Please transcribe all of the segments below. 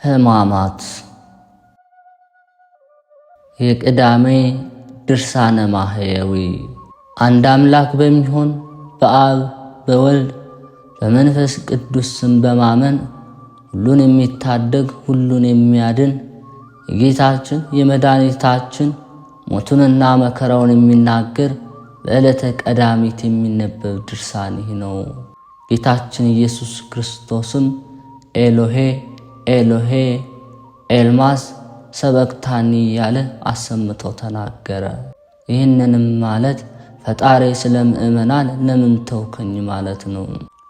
ሕማማት የቅዳሜ ድርሳነ ማህየዊ። አንድ አምላክ በሚሆን በአብ በወልድ በመንፈስ ቅዱስ ስም በማመን ሁሉን የሚታደግ ሁሉን የሚያድን የጌታችን የመድኃኒታችን ሞቱንና መከራውን የሚናገር በዕለተ ቀዳሚት የሚነበብ ድርሳን ይህ ነው። ጌታችን ኢየሱስ ክርስቶስም ኤሎሄ ኤሎሄ ኤልማስ ሰበቅታኒ ያለ አሰምቶ ተናገረ። ይህንንም ማለት ፈጣሪ ስለ ምእመናን ለምን ተውከኝ ማለት ነው።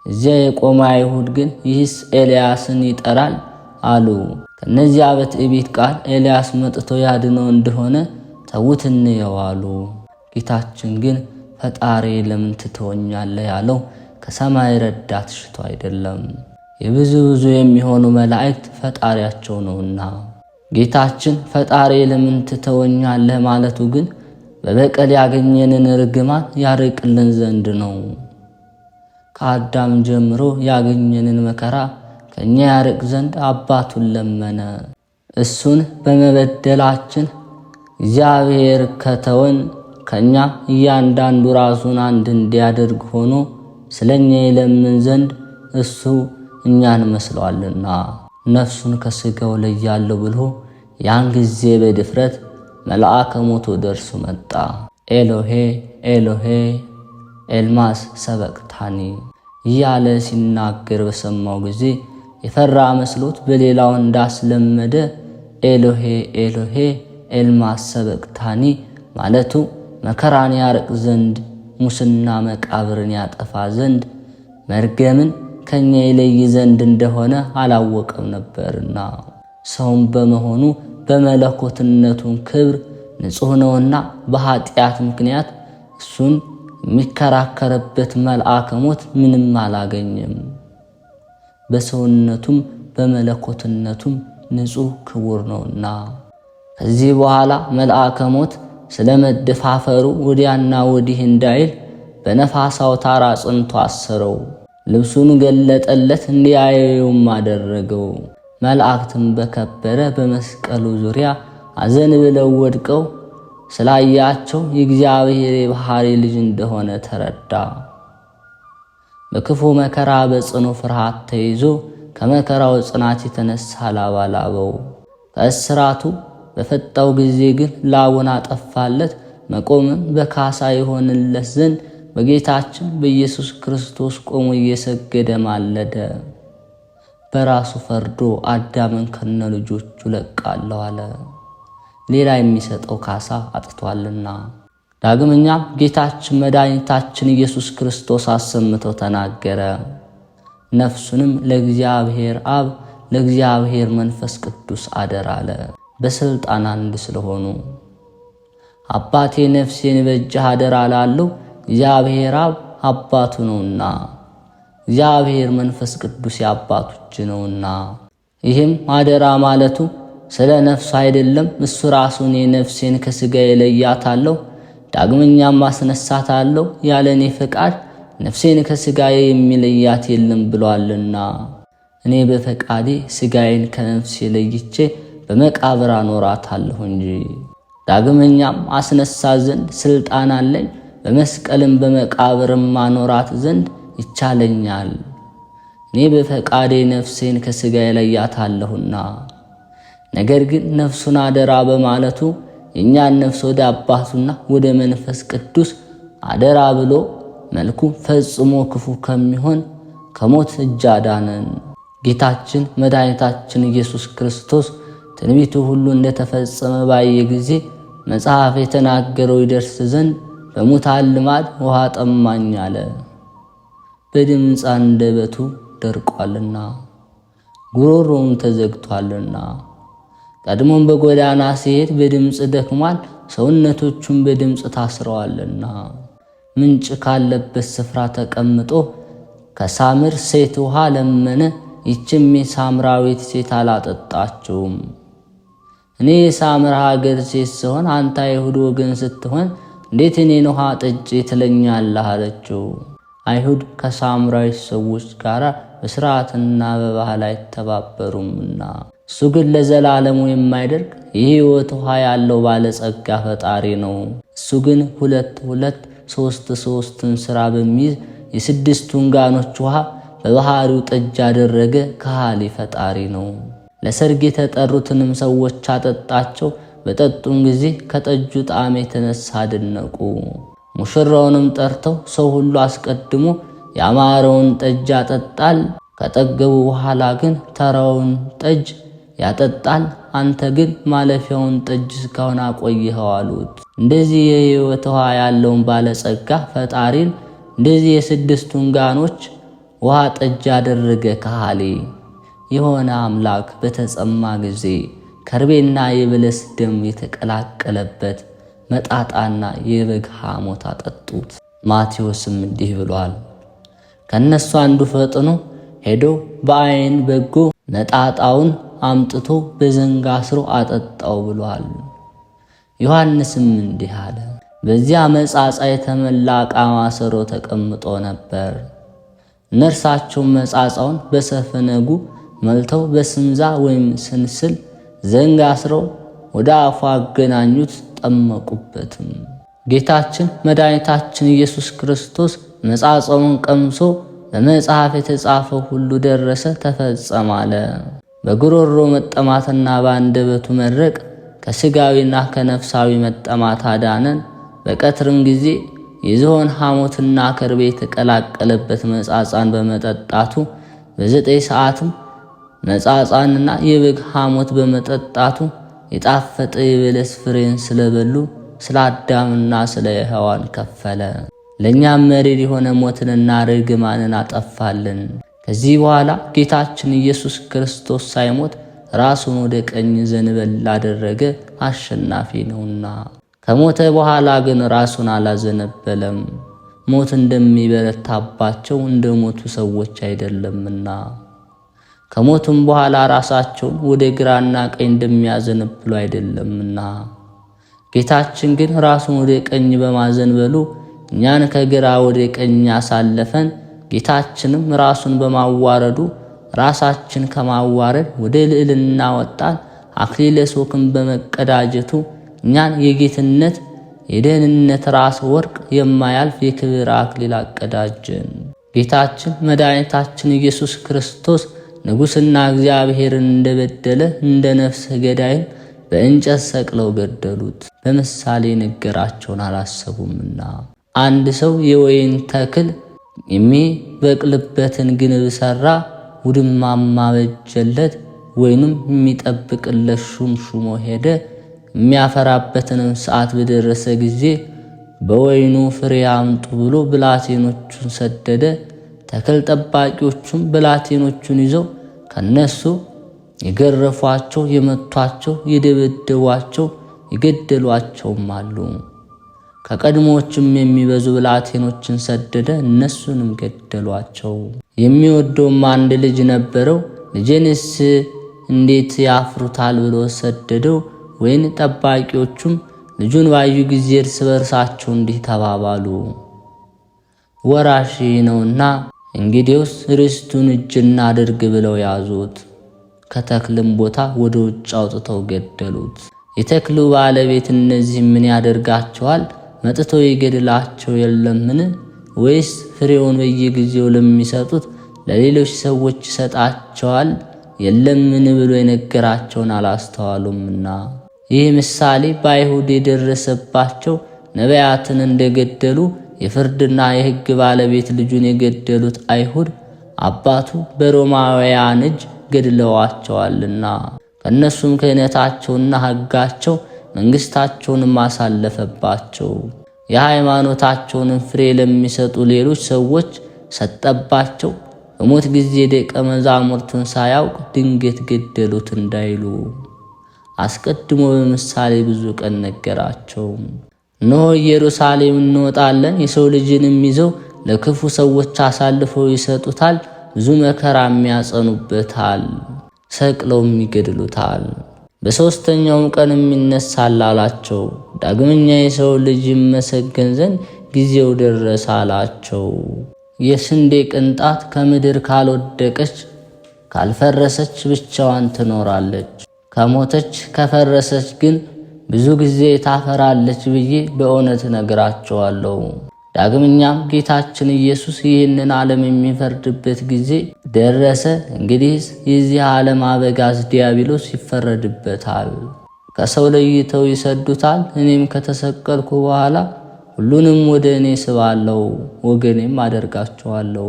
እዚያ የቆመ አይሁድ ግን ይህስ ኤልያስን ይጠራል አሉ። ከነዚያ በትዕቢት ቃል ኤልያስ መጥቶ ያድነው እንደሆነ ተዉት እንየው አሉ። ጌታችን ግን ፈጣሪ ለምን ትተወኛለህ ያለው ከሰማይ ረዳት ሽቶ አይደለም፣ የብዙ የሚሆኑ መላእክት ፈጣሪያቸው ነውና። ጌታችን ፈጣሪ ለምን ትተወኛለህ ማለቱ ግን በበቀል ያገኘንን ርግማን ያርቅልን ዘንድ ነው። ከአዳም ጀምሮ ያገኘንን መከራ ከኛ ያርቅ ዘንድ አባቱን ለመነ። እሱን በመበደላችን እግዚአብሔር ከተወን ከኛ እያንዳንዱ ራሱን አንድ እንዲያደርግ ሆኖ ስለኛ ይለምን ዘንድ እሱ እኛን መስሏልና ነፍሱን ከሥጋው ለያለው ብሎ ያን ጊዜ በድፍረት መልአከ ሞት ደርሶ መጣ። ኤሎሄ ኤሎሄ ኤልማስ ሰበቅታኒ እያለ ሲናገር በሰማው ጊዜ የፈራ መስሎት በሌላው እንዳስለመደ ኤሎሄ ኤሎሄ ኤልማስ ሰበቅታኒ ማለቱ መከራን ያርቅ ዘንድ ሙስና መቃብርን ያጠፋ ዘንድ መርገምን ከኛ ይለይ ዘንድ እንደሆነ አላወቀም ነበርና። ሰውም በመሆኑ በመለኮትነቱን ክብር ንጹሕ ነውና በኃጢአት ምክንያት እሱን የሚከራከርበት መልአከ ሞት ምንም አላገኘም። በሰውነቱም በመለኮትነቱም ንጹሕ ክቡር ነውና። ከዚህ በኋላ መልአከ ሞት ስለ መደፋፈሩ ወዲያና ወዲህ እንዳይል በነፋስ አውታር አጽንቶ አሰረው። ልብሱን ገለጠለት፣ እንዲያየውም አደረገው። መላእክትም በከበረ በመስቀሉ ዙሪያ አዘን ብለው ወድቀው ስላያቸው የእግዚአብሔር የባሕሪ ልጅ እንደሆነ ተረዳ። በክፉ መከራ በጽኑ ፍርሃት ተይዞ ከመከራው ጽናት የተነሳ ላብ አላበው። ከእስራቱ በፈጣው ጊዜ ግን ላቡን አጠፋለት። መቆምም በካሳ ይሆንለት ዘንድ በጌታችን በኢየሱስ ክርስቶስ ቆሞ እየሰገደ ማለደ። በራሱ ፈርዶ አዳምን ከነ ልጆቹ ለቃለሁ አለ፣ ሌላ የሚሰጠው ካሳ አጥቷልና። ዳግመኛም ጌታችን መድኃኒታችን ኢየሱስ ክርስቶስ አሰምቶ ተናገረ። ነፍሱንም ለእግዚአብሔር አብ ለእግዚአብሔር መንፈስ ቅዱስ አደራ አለ፣ በስልጣን አንድ ስለሆኑ። አባቴ ነፍሴን በእጅህ አደራ ላለው እግዚአብሔር አብ አባቱ ነውና እግዚአብሔር መንፈስ ቅዱስ የአባቱ እጅ ነውና። ይህም አደራ ማለቱ ስለ ነፍሱ አይደለም። እሱ ራሱን የነፍሴን ከሥጋዬ ለያታለሁ፣ ዳግመኛም አስነሳታለሁ፣ ያለኔ ፈቃድ ነፍሴን ከሥጋዬ የሚለያት የለም ብሏልና። እኔ በፈቃዴ ሥጋዬን ከነፍሴ ለይቼ በመቃብር አኖራታለሁ እንጂ። ዳግመኛም አስነሳት ዘንድ ሥልጣን አለኝ፣ በመስቀልም በመቃብርም ማኖራት ዘንድ ይቻለኛል። እኔ በፈቃዴ ነፍሴን ከሥጋዬ ለያታለሁና። ነገር ግን ነፍሱን አደራ በማለቱ የእኛን ነፍስ ወደ አባቱና ወደ መንፈስ ቅዱስ አደራ ብሎ መልኩ ፈጽሞ ክፉ ከሚሆን ከሞት እጅ አዳነን። ጌታችን መድኃኒታችን ኢየሱስ ክርስቶስ ትንቢቱ ሁሉ እንደተፈጸመ ባየ ጊዜ መጽሐፍ የተናገረው ይደርስ ዘንድ በሙታን ልማድ ውሃ ጠማኝ አለ። በድምፅ አንደበቱ ደርቋልና ጉሮሮም ተዘግቷልና። ቀድሞም በጎዳና ሲሄድ በድምፅ ደክሟል፣ ሰውነቶቹም በድምፅ ታስረዋልና። ምንጭ ካለበት ስፍራ ተቀምጦ ከሳምር ሴት ውሃ ለመነ። ይችም የሳምራዊት ሴት አላጠጣችውም። እኔ የሳምር ሀገር ሴት ስሆን አንተ አይሁድ ወገን ስትሆን እንዴት እኔን ውሃ ጠጪ ትለኛለህ አለችው። አይሁድ ከሳምራዊ ሰዎች ጋር በሥርዓትና በባህል አይተባበሩምና እሱ ግን ለዘላለሙ የማይደርግ የሕይወት ውሃ ያለው ባለጸጋ ፈጣሪ ነው። እሱ ግን 2 3 ሥራ በሚይዝ የ6ቱን ጋኖች ውሃ በባህሪው ጠጅ ያደረገ ከሃሊ ፈጣሪ ነው። ለሰርግ የተጠሩትንም ሰዎች አጠጣቸው። በጠጡም ጊዜ ከጠጁ ጣዕም የተነሳ አደነቁ። ሙሽራውንም ጠርተው ሰው ሁሉ አስቀድሞ ያማረውን ጠጅ ያጠጣል፣ ከጠገቡ በኋላ ግን ተራውን ጠጅ ያጠጣል፣ አንተ ግን ማለፊያውን ጠጅ እስካሁን አቆይኸው አሉት። እንደዚህ የሕይወት ውሃ ያለውን ባለጸጋ ፈጣሪን እንደዚህ የ6ቱን ጋኖች ውሃ ጠጅ ያደረገ ከሃሊ የሆነ አምላክ በተጸማ ጊዜ ከርቤና የበለስ ደም የተቀላቀለበት መጣጣና የበግ ሐሞት አጠጡት። ማቴዎስም እንዲህ ብሏል፣ ከነሱ አንዱ ፈጥኖ ሄዶ በአይን በጎ መጣጣውን አምጥቶ በዘንግ አስሮ አጠጣው ብሏል። ዮሐንስም እንዲህ አለ፣ በዚያ መጻጻ የተመላ ዕቃ ማሰሮ ተቀምጦ ነበር። እነርሳቸውም መጻጻውን በሰፈነጉ መልተው በስንዛ ወይም ስንስል ዘንግ አስረው ወደ አፉ አገናኙት፣ ጠመቁበትም። ጌታችን መድኃኒታችን ኢየሱስ ክርስቶስ መጻጻውን ቀምሶ በመጽሐፍ የተጻፈው ሁሉ ደረሰ ተፈጸመ አለ። በጉሮሮ መጠማትና በአንደበቱ መድረቅ ከሥጋዊና ከነፍሳዊ መጠማት አዳነን። በቀትርም ጊዜ የዝሆን ሐሞትና ከርቤ የተቀላቀለበት መጻጻን በመጠጣቱ በ9 ሰዓትም መጻጻንና የበግ ሐሞት በመጠጣቱ የጣፈጠ የበለስ ፍሬን ስለበሉ ስለ አዳምና ስለ ሔዋን ከፈለ። ለእኛም መሪር የሆነ ሞትንና ርግማንን አጠፋልን። ከዚህ በኋላ ጌታችን ኢየሱስ ክርስቶስ ሳይሞት ራሱን ወደ ቀኝ ዘንበል አደረገ፣ አሸናፊ ነውና። ከሞተ በኋላ ግን ራሱን አላዘነበለም፣ ሞት እንደሚበረታባቸው እንደ ሞቱ ሰዎች አይደለምና። ከሞቱም በኋላ ራሳቸውን ወደ ግራና ቀኝ እንደሚያዘነብሉ አይደለምና። ጌታችን ግን ራሱን ወደ ቀኝ በማዘንበሉ እኛን ከግራ ወደ ቀኝ አሳለፈን። ጌታችንም ራሱን በማዋረዱ ራሳችን ከማዋረድ ወደ ልዕልና ወጣን። አክሊለ ሦክን በመቀዳጀቱ እኛን የጌትነት የደህንነት ራስ ወርቅ የማያልፍ የክብር አክሊል አቀዳጀን። ጌታችን መድኃኒታችን ኢየሱስ ክርስቶስ ንጉሥና እግዚአብሔርን እንደበደለ እንደ ነፍሰ ገዳይም በእንጨት ሰቅለው ገደሉት። በምሳሌ ነገራቸውን አላሰቡምና። አንድ ሰው የወይን ተክል የሚበቅልበትን ግንብ ሠራ፣ ውድማማ በጀለት፣ ወይንም የሚጠብቅለት ሹም ሹሞ ሄደ። የሚያፈራበትንም ሰዓት በደረሰ ጊዜ በወይኑ ፍሬ አምጡ ብሎ ብላቴኖቹን ሰደደ። ተክል ጠባቂዎቹም ብላቴኖቹን ይዘው ከነሱ የገረፏቸው፣ የመቷቸው፣ የደበደቧቸው፣ የገደሏቸውም አሉ። ከቀድሞዎችም የሚበዙ ብላቴኖችን ሰደደ፣ እነሱንም ገደሏቸው። የሚወደውም አንድ ልጅ ነበረው። ልጄንስ እንዴት ያፍሩታል ብሎ ሰደደው። ወይን ጠባቂዎቹም ልጁን ባዩ ጊዜ እርስ በርሳቸው እንዲህ ተባባሉ፣ ወራሽ ነውና እንግዲያውስ ርስቱን እጅና አድርግ ብለው ያዙት። ከተክልም ቦታ ወደ ውጭ አውጥተው ገደሉት። የተክሉ ባለቤት እነዚህ ምን ያደርጋቸዋል? መጥተው ይገድላቸው የለምን? ወይስ ፍሬውን በየጊዜው ለሚሰጡት ለሌሎች ሰዎች ይሰጣቸዋል የለምን ብሎ የነገራቸውን አላስተዋሉምና። ይህ ምሳሌ በአይሁድ የደረሰባቸው ነቢያትን እንደገደሉ የፍርድና የሕግ ባለቤት ልጁን የገደሉት አይሁድ አባቱ በሮማውያን እጅ ገድለዋቸዋልና ከእነሱም ክህነታቸውና ሕጋቸው መንግሥታቸውንም አሳለፈባቸው። የሃይማኖታቸውንም ፍሬ ለሚሰጡ ሌሎች ሰዎች ሰጠባቸው። በሞት ጊዜ ደቀ መዛሙርቱን ሳያውቅ ድንገት ገደሉት እንዳይሉ አስቀድሞ በምሳሌ ብዙ ቀን ነገራቸው። እነሆ ኢየሩሳሌም እንወጣለን፣ የሰው ልጅንም ይዘው ለክፉ ሰዎች አሳልፈው ይሰጡታል፣ ብዙ መከራም ያጸኑበታል፣ ሰቅለውም ይገድሉታል፣ በሦስተኛውም ቀንም ይነሳል አላቸው። ዳግመኛ የሰው ልጅ ይመሰገን ዘንድ ጊዜው ደረሰ አላቸው። የስንዴ ቅንጣት ከምድር ካልወደቀች ካልፈረሰች ብቻዋን ትኖራለች፣ ከፈረሰች ግን ብዙ ጊዜ ታፈራለች ብዬ በእውነት እነግራቸዋለሁ። ዳግመኛም ጌታችን ኢየሱስ ይህንን ዓለም የሚፈርድበት ጊዜ ደረሰ። እንግዲህ የዚህ ዓለም አበጋዝ ዲያብሎስ ይፈረድበታል። ከሰው ለይተው ይሰዱታል። እኔም ከተሰቀልኩ በኋላ ሁሉንም ወደ እኔ ስባለሁ፣ ወገኔም አደርጋቸዋለሁ።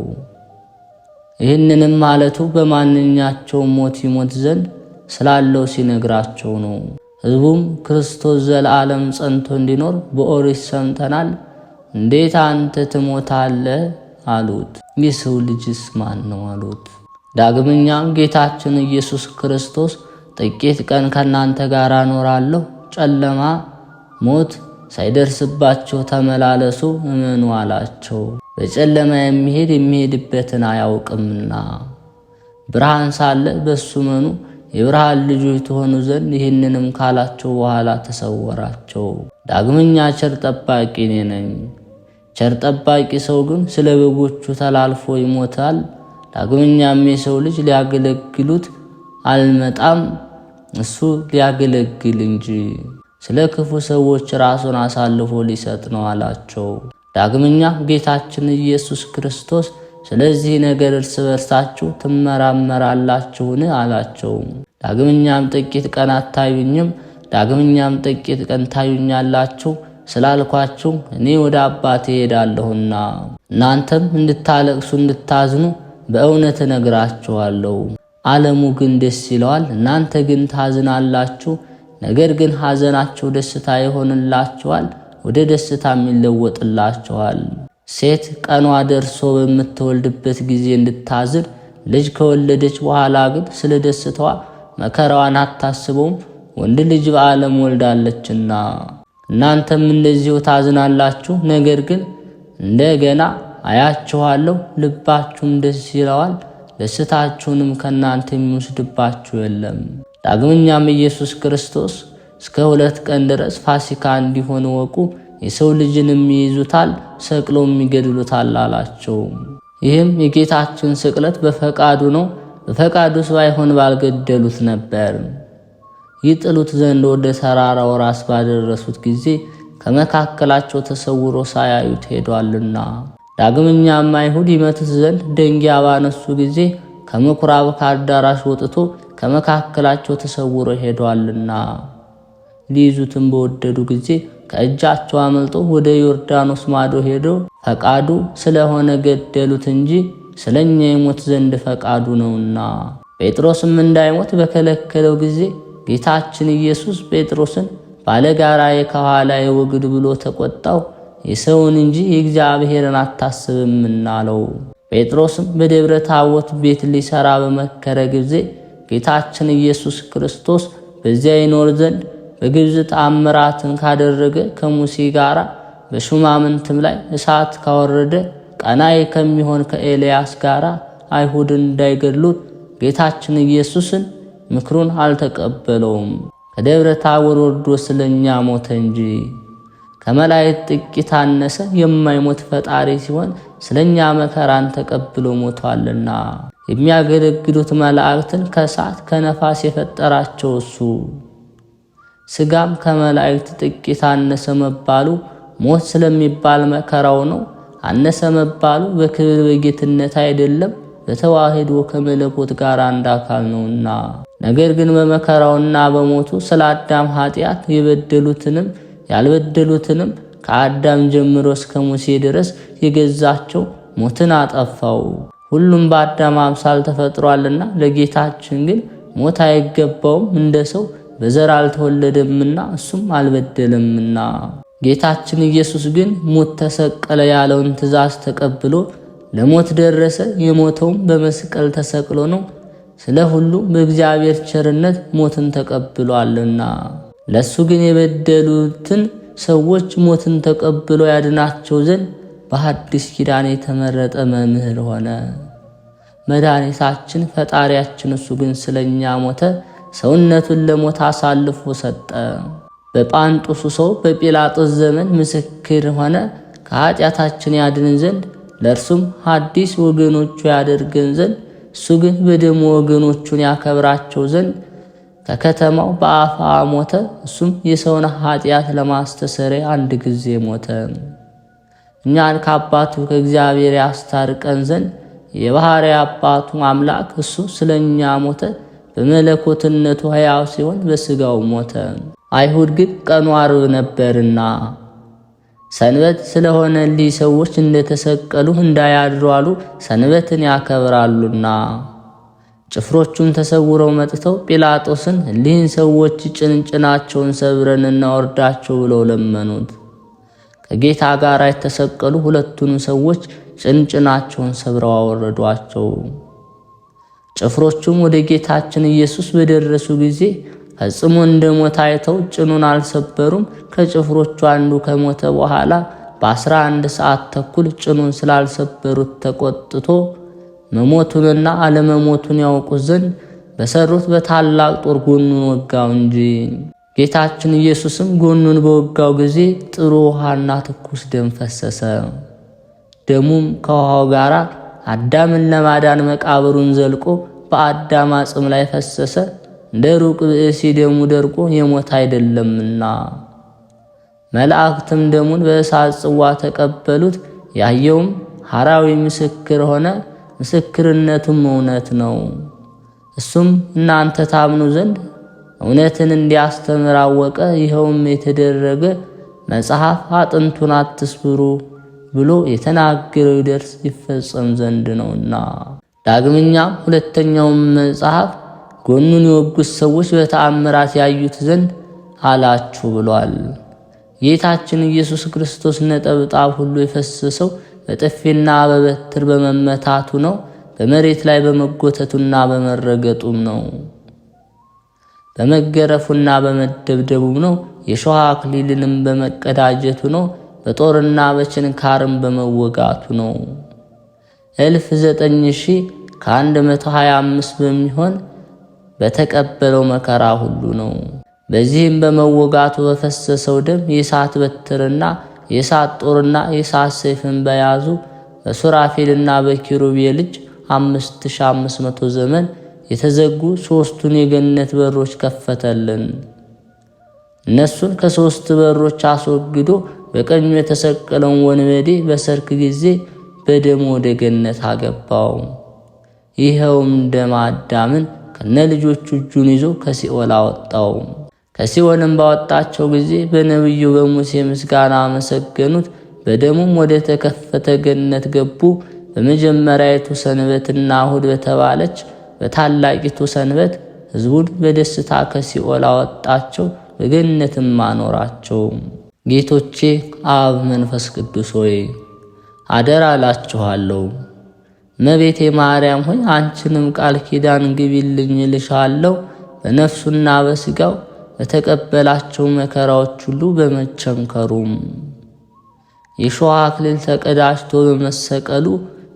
ይህንንም ማለቱ በማንኛቸውም ሞት ይሞት ዘንድ ስላለው ሲነግራቸው ነው። ሕዝቡም ክርስቶስ ዘለዓለም ጸንቶ እንዲኖር በኦሪት ሰምተናል፣ እንዴት አንተ ትሞታለህ አሉት። የሰው ልጅስ ማን ነው አሉት። ዳግመኛም ጌታችን ኢየሱስ ክርስቶስ ጥቂት ቀን ከእናንተ ጋር እኖራለሁ፣ ጨለማ ሞት ሳይደርስባቸው ተመላለሱ እመኑ አላቸው። በጨለማ የሚሄድበትን አያውቅምና ብርሃን ሳለ በሱ እመኑ የብርሃን ልጆች ትሆኑ ዘንድ ይህንንም ካላቸው በኋላ ተሰወራቸው። ዳግመኛ ቸር ጠባቂ እኔ ነኝ። ቸር ጠባቂ ሰው ግን ስለ በጎቹ ተላልፎ ይሞታል። ዳግመኛም የሰው ልጅ ሊያገለግሉት አልመጣም፣ እሱ ሊያገለግል እንጂ ስለ ክፉ ሰዎች ራሱን አሳልፎ ሊሰጥ ነው አላቸው። ዳግመኛ ጌታችን ኢየሱስ ክርስቶስ ስለዚህ ነገር እርስ በርሳችሁ ትመራመራላችሁን አላቸው። ዳግመኛም ጥቂት ቀን አታዩኝም፣ ዳግመኛም ጥቂት ቀን ታዩኛላችሁ ስላልኳችሁ እኔ ወደ አባቴ ሄዳለሁና እናንተም እንድታለቅሱ እንድታዝኑ በእውነት እነግራችኋለሁ። ዓለሙ ግን ደስ ይለዋል፣ እናንተ ግን ታዝናላችሁ። ነገር ግን ሐዘናቸው ደስታ ይሆንላችኋል፣ ወደ ደስታም ይለወጥላችኋል። ሴት ቀኗ ደርሶ በምትወልድበት ጊዜ እንድታዝን፣ ልጅ ከወለደች በኋላ ግን ስለ ደስታዋ መከራዋን አታስበውም፣ ወንድ ልጅ በዓለም ወልዳለችና። እናንተም እንደዚሁ ታዝናላችሁ፣ ነገር ግን እንደገና አያችኋለሁ፣ ልባችሁም ደስ ይለዋል፣ ደስታችሁንም ከእናንተ የሚወስድባችሁ የለም። ዳግመኛም ኢየሱስ ክርስቶስ እስከ 2 ቀን ድረስ ፋሲካ እንዲሆን ወቁ፣ የሰው ልጅንም ይይዙታል፣ ሰቅለውም ይገድሉታል አላቸው። ይህም የጌታችን ስቅለት በፈቃዱ ነው። በፈቃዱስ ባይሆን ባልገደሉት ነበር። ይጥሉት ዘንድ ወደ ተራራው ራስ ባደረሱት ጊዜ ከመካከላቸው ተሰውሮ ሳያዩት ሄዷልና። ዳግመኛም አይሁድ ይመቱት ዘንድ ደንጊያ ባነሱ ጊዜ ከምኵራብ ከአዳራሽ ወጥቶ ከመካከላቸው ተሰውሮ ሄዷልና። ሊይዙትም በወደዱ ጊዜ ከእጃቸው አመልጦ ወደ ዮርዳኖስ ማዶ ሄዶ ፈቃዱ ስለሆነ ገደሉት እንጂ ስለኛ ይሞት ዘንድ ፈቃዱ ነውና። ጴጥሮስም እንዳይሞት በከለከለው ጊዜ ጌታችን ኢየሱስ ጴጥሮስን ባለጋራዬ ከኋላዬ ወግድ ብሎ ተቆጣው፣ የሰውን እንጂ የእግዚአብሔርን አታስብምና አለው። ጴጥሮስም በደብረ ታቦት ቤት ሊሰራ በመከረ ጊዜ ጌታችን ኢየሱስ ክርስቶስ በዚያ ይኖር ዘንድ በግብፅ ተአምራትን ካደረገ ከሙሴ ጋር በሹማምንትም ላይ እሳት ካወረደ ቀናይ ከሚሆን ከኤልያስ ጋር አይሁድን እንዳይገድሉት ጌታችን ኢየሱስን ምክሩን አልተቀበለውም። ከደብረ ታቦር ወርዶ ስለኛ ሞተ እንጂ ከመላእክት ጥቂት አነሰ። የማይሞት ፈጣሪ ሲሆን ስለኛ መከራን ተቀብሎ ሞቷልና። የሚያገለግሉት መላእክትን ከእሳት ከነፋስ የፈጠራቸው እሱ ሥጋም ከመላእክት ጥቂት አነሰ መባሉ ሞት ስለሚባል መከራው ነው። አነሰ መባሉ በክብር በጌትነት አይደለም፣ በተዋህዶ ከመለኮት ጋር አንድ አካል ነውና። ነገር ግን በመከራውና በሞቱ ስለ አዳም ኃጢአት የበደሉትንም ያልበደሉትንም ከአዳም ጀምሮ እስከ ሙሴ ድረስ የገዛቸው ሞትን አጠፋው። ሁሉም በአዳም አምሳል ተፈጥሯልና፣ ለጌታችን ግን ሞት አይገባውም፣ እንደ ሰው በዘር አልተወለደምና እሱም አልበደለምና። ጌታችን ኢየሱስ ግን ሞት ተሰቀለ ያለውን ትእዛዝ ተቀብሎ ለሞት ደረሰ። የሞተውም በመስቀል ተሰቅሎ ነው። ስለ ሁሉ በእግዚአብሔር ቸርነት ሞትን ተቀብሏልና። ለሱ ግን የበደሉትን ሰዎች ሞትን ተቀብሎ ያድናቸው ዘንድ በሐዲስ ኪዳን የተመረጠ መምህር ሆነ። መድኃኒታችን ፈጣሪያችን እሱ ግን ስለኛ ሞተ፣ ሰውነቱን ለሞት አሳልፎ ሰጠ። በጳንጦሱ ሰው በጲላጦስ ዘመን ምስክር ሆነ፣ ከኃጢአታችን ያድን ዘንድ ለእርሱም ሐዲስ ወገኖቹ ያደርገን ዘንድ እሱ ግን በደሙ ወገኖቹን ያከብራቸው ዘንድ ከከተማው በአፋ ሞተ። እሱም የሰውን ኃጢአት ለማስተሰረይ አንድ ጊዜ ሞተ። እኛን ከአባቱ ከእግዚአብሔር ያስታርቀን ዘንድ የባሕርይ አባቱ አምላክ እሱ ስለኛ ሞተ። በመለኮትነቱ ሕያው ሲሆን በሥጋው ሞተ። አይሁድ ግን ቀኑ ዓርብ ነበርና ሰንበት ስለሆነ እሊህ ሰዎች እንደተሰቀሉ እንዳያድሩ አሉ፣ ሰንበትን ያከብራሉና። ጭፍሮቹም ተሰውረው መጥተው ጲላጦስን እሊህን ሰዎች ጭንጭናቸውን ሰብረን እናወርዳቸው ብለው ለመኑት። ከጌታ ጋር የተሰቀሉ ሁለቱን ሰዎች ጭንጭናቸውን ሰብረው አወረዷቸው። ጭፍሮቹም ወደ ጌታችን ኢየሱስ በደረሱ ጊዜ ፈጽሞ እንደሞተ አይተው ጭኑን አልሰበሩም። ከጭፍሮቹ አንዱ ከሞተ በኋላ በ11 ሰዓት ተኩል ጭኑን ስላልሰበሩት ተቆጥቶ መሞቱንና አለመሞቱን ያውቁት ዘንድ በሰሩት በታላቅ ጦር ጎኑን ወጋው እንጂ። ጌታችን ኢየሱስም ጎኑን በወጋው ጊዜ ጥሩ ውሃና ትኩስ ደም ፈሰሰ። ደሙም ከውሃው ጋር አዳምን ለማዳን መቃብሩን ዘልቆ በአዳም አጽም ላይ ፈሰሰ። እንደ ሩቅ ብእሲ ደሙ ደርቆ የሞት አይደለምና። መላእክትም ደሙን በእሳት ጽዋ ተቀበሉት። ያየውም ሐራዊ ምስክር ሆነ፣ ምስክርነቱም እውነት ነው። እሱም እናንተ ታምኑ ዘንድ እውነትን እንዲያስተምር አወቀ። ይኸውም የተደረገ መጽሐፍ አጥንቱን አትስብሩ ብሎ የተናገረው ይደርስ ይፈጸም ዘንድ ነውና። ዳግመኛም ሁለተኛውም መጽሐፍ ጎኑን የወጉት ሰዎች በተአምራት ያዩት ዘንድ አላችሁ ብሏል። ጌታችን ኢየሱስ ክርስቶስ ነጠብጣብ ሁሉ የፈሰሰው በጥፊና በበትር በመመታቱ ነው። በመሬት ላይ በመጎተቱና በመረገጡም ነው። በመገረፉና በመደብደቡም ነው። የሾህ አክሊልንም በመቀዳጀቱ ነው። በጦርና በችንካርም በመወጋቱ ነው። 9,125 በሚሆን በተቀበለው መከራ ሁሉ ነው። በዚህም በመወጋቱ በፈሰሰው ደም የእሳት በትርና የእሳት ጦርና የእሳት ሰይፍን በያዙ በሱራፌልና በኪሩቤል እጅ 5500 ዘመን የተዘጉ 3ቱን የገነት በሮች ከፈተልን። እነሱን ከ3 በሮች አስወግዶ በቀኙ የተሰቀለውን ወንበዴ በሰርክ ጊዜ በደሙ ወደ ገነት አገባው። ይኸውም ደም አዳምን ከነልጆቹ እጁን ይዞ ከሲኦል አወጣው። ከሲኦልም ባወጣቸው ጊዜ በነቢዩ በሙሴ ምስጋና አመሰገኑት። በደሙም ወደ ተከፈተ ገነት ገቡ። በመጀመሪያይቱ ሰንበትና እሁድ በተባለች በታላቂቱ ሰንበት ሕዝቡን በደስታ ከሲኦል አወጣቸው፣ በገነትም አኖራቸው። ጌቶቼ አብ መንፈስ ቅዱስ ሆይ አደራ እላችኋለሁ። እመቤቴ ማርያም ሆይ አንቺንም ቃል ኪዳን ግቢልኝ እልሻለሁ። በነፍሱና በሥጋው በተቀበላቸው መከራዎች ሁሉ በመቸንከሩም የሾህ አክሊል ተቀዳጅቶ በመሰቀሉ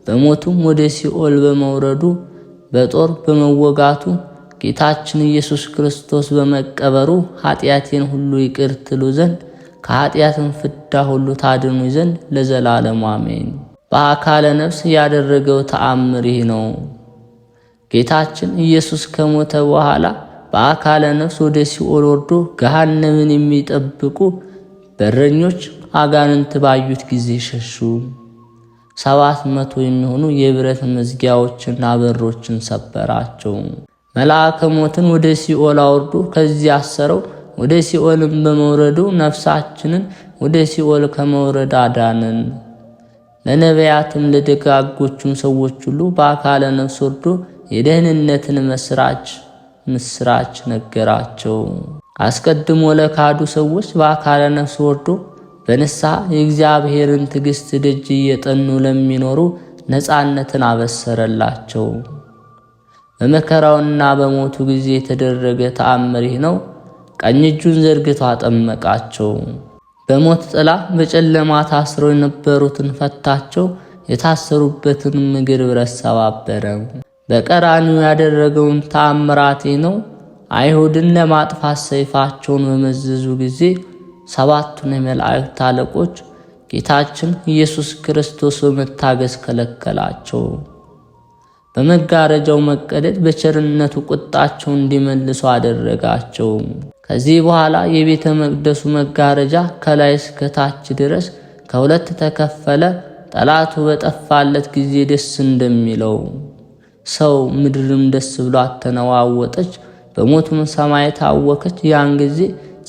በሞቱም ወደ ሲኦል በመውረዱ በጦር በመወጋቱ ጌታችን ኢየሱስ ክርስቶስ በመቀበሩ ኃጢአቴን ሁሉ ይቅር ትሉ ዘንድ ከኃጢአትም ፍዳ ሁሉ ታድኑ ዘንድ ለዘላለሙ አሜን። በአካለ ነፍስ ያደረገው ተአምር ይህ ነው። ጌታችን ኢየሱስ ከሞተ በኋላ በአካለ ነፍስ ወደ ሲኦል ወርዶ ገሃነምን የሚጠብቁ በረኞች አጋንንት ባዩት ጊዜ ሸሹ። 700 የሚሆኑ የብረት መዝጊያዎችና በሮችን ሰበራቸው። መልአከ ሞትን ወደ ሲኦል አውርዶ ከዚህ አሰረው። ወደ ሲኦልም በመውረዱ ነፍሳችንን ወደ ሲኦል ከመውረድ አዳነን። ለነቢያትም ለደጋጎቹም ሰዎች ሁሉ በአካለ ነፍስ ወርዶ የደህንነትን ምስራች ነገራቸው። አስቀድሞ ለካዱ ሰዎች በአካለ ነፍስ ወርዶ በንስሐ የእግዚአብሔርን ትዕግሥት ደጅ እየጠኑ ለሚኖሩ ነፃነትን አበሰረላቸው። በመከራውና በሞቱ ጊዜ የተደረገ ተአምር ይህ ነው። ቀኝ እጁን ዘርግቶ አጠመቃቸው። በሞት ጥላ በጨለማ ታስረው የነበሩትን ፈታቸው። የታሰሩበትን እግር ብረት ሰባበረ። በቀራንዮ ያደረገውን ተአምራት ነው። አይሁድን ለማጥፋት ሰይፋቸውን በመዘዙ ጊዜ 7ቱን የመላእክት አለቆች ጌታችን ኢየሱስ ክርስቶስ በመታገስ ከለከላቸው። በመጋረጃው መቀደድ በቸርነቱ ቁጣቸው እንዲመልሱ አደረጋቸው። ከዚህ በኋላ የቤተ መቅደሱ መጋረጃ ከላይ እስከ ታች ድረስ ከሁለት ተከፈለ። ጠላቱ በጠፋለት ጊዜ ደስ እንደሚለው ሰው ምድርም ደስ ብሏት ተነዋወጠች፣ በሞቱም ሰማይ ታወከች። ያን ጊዜ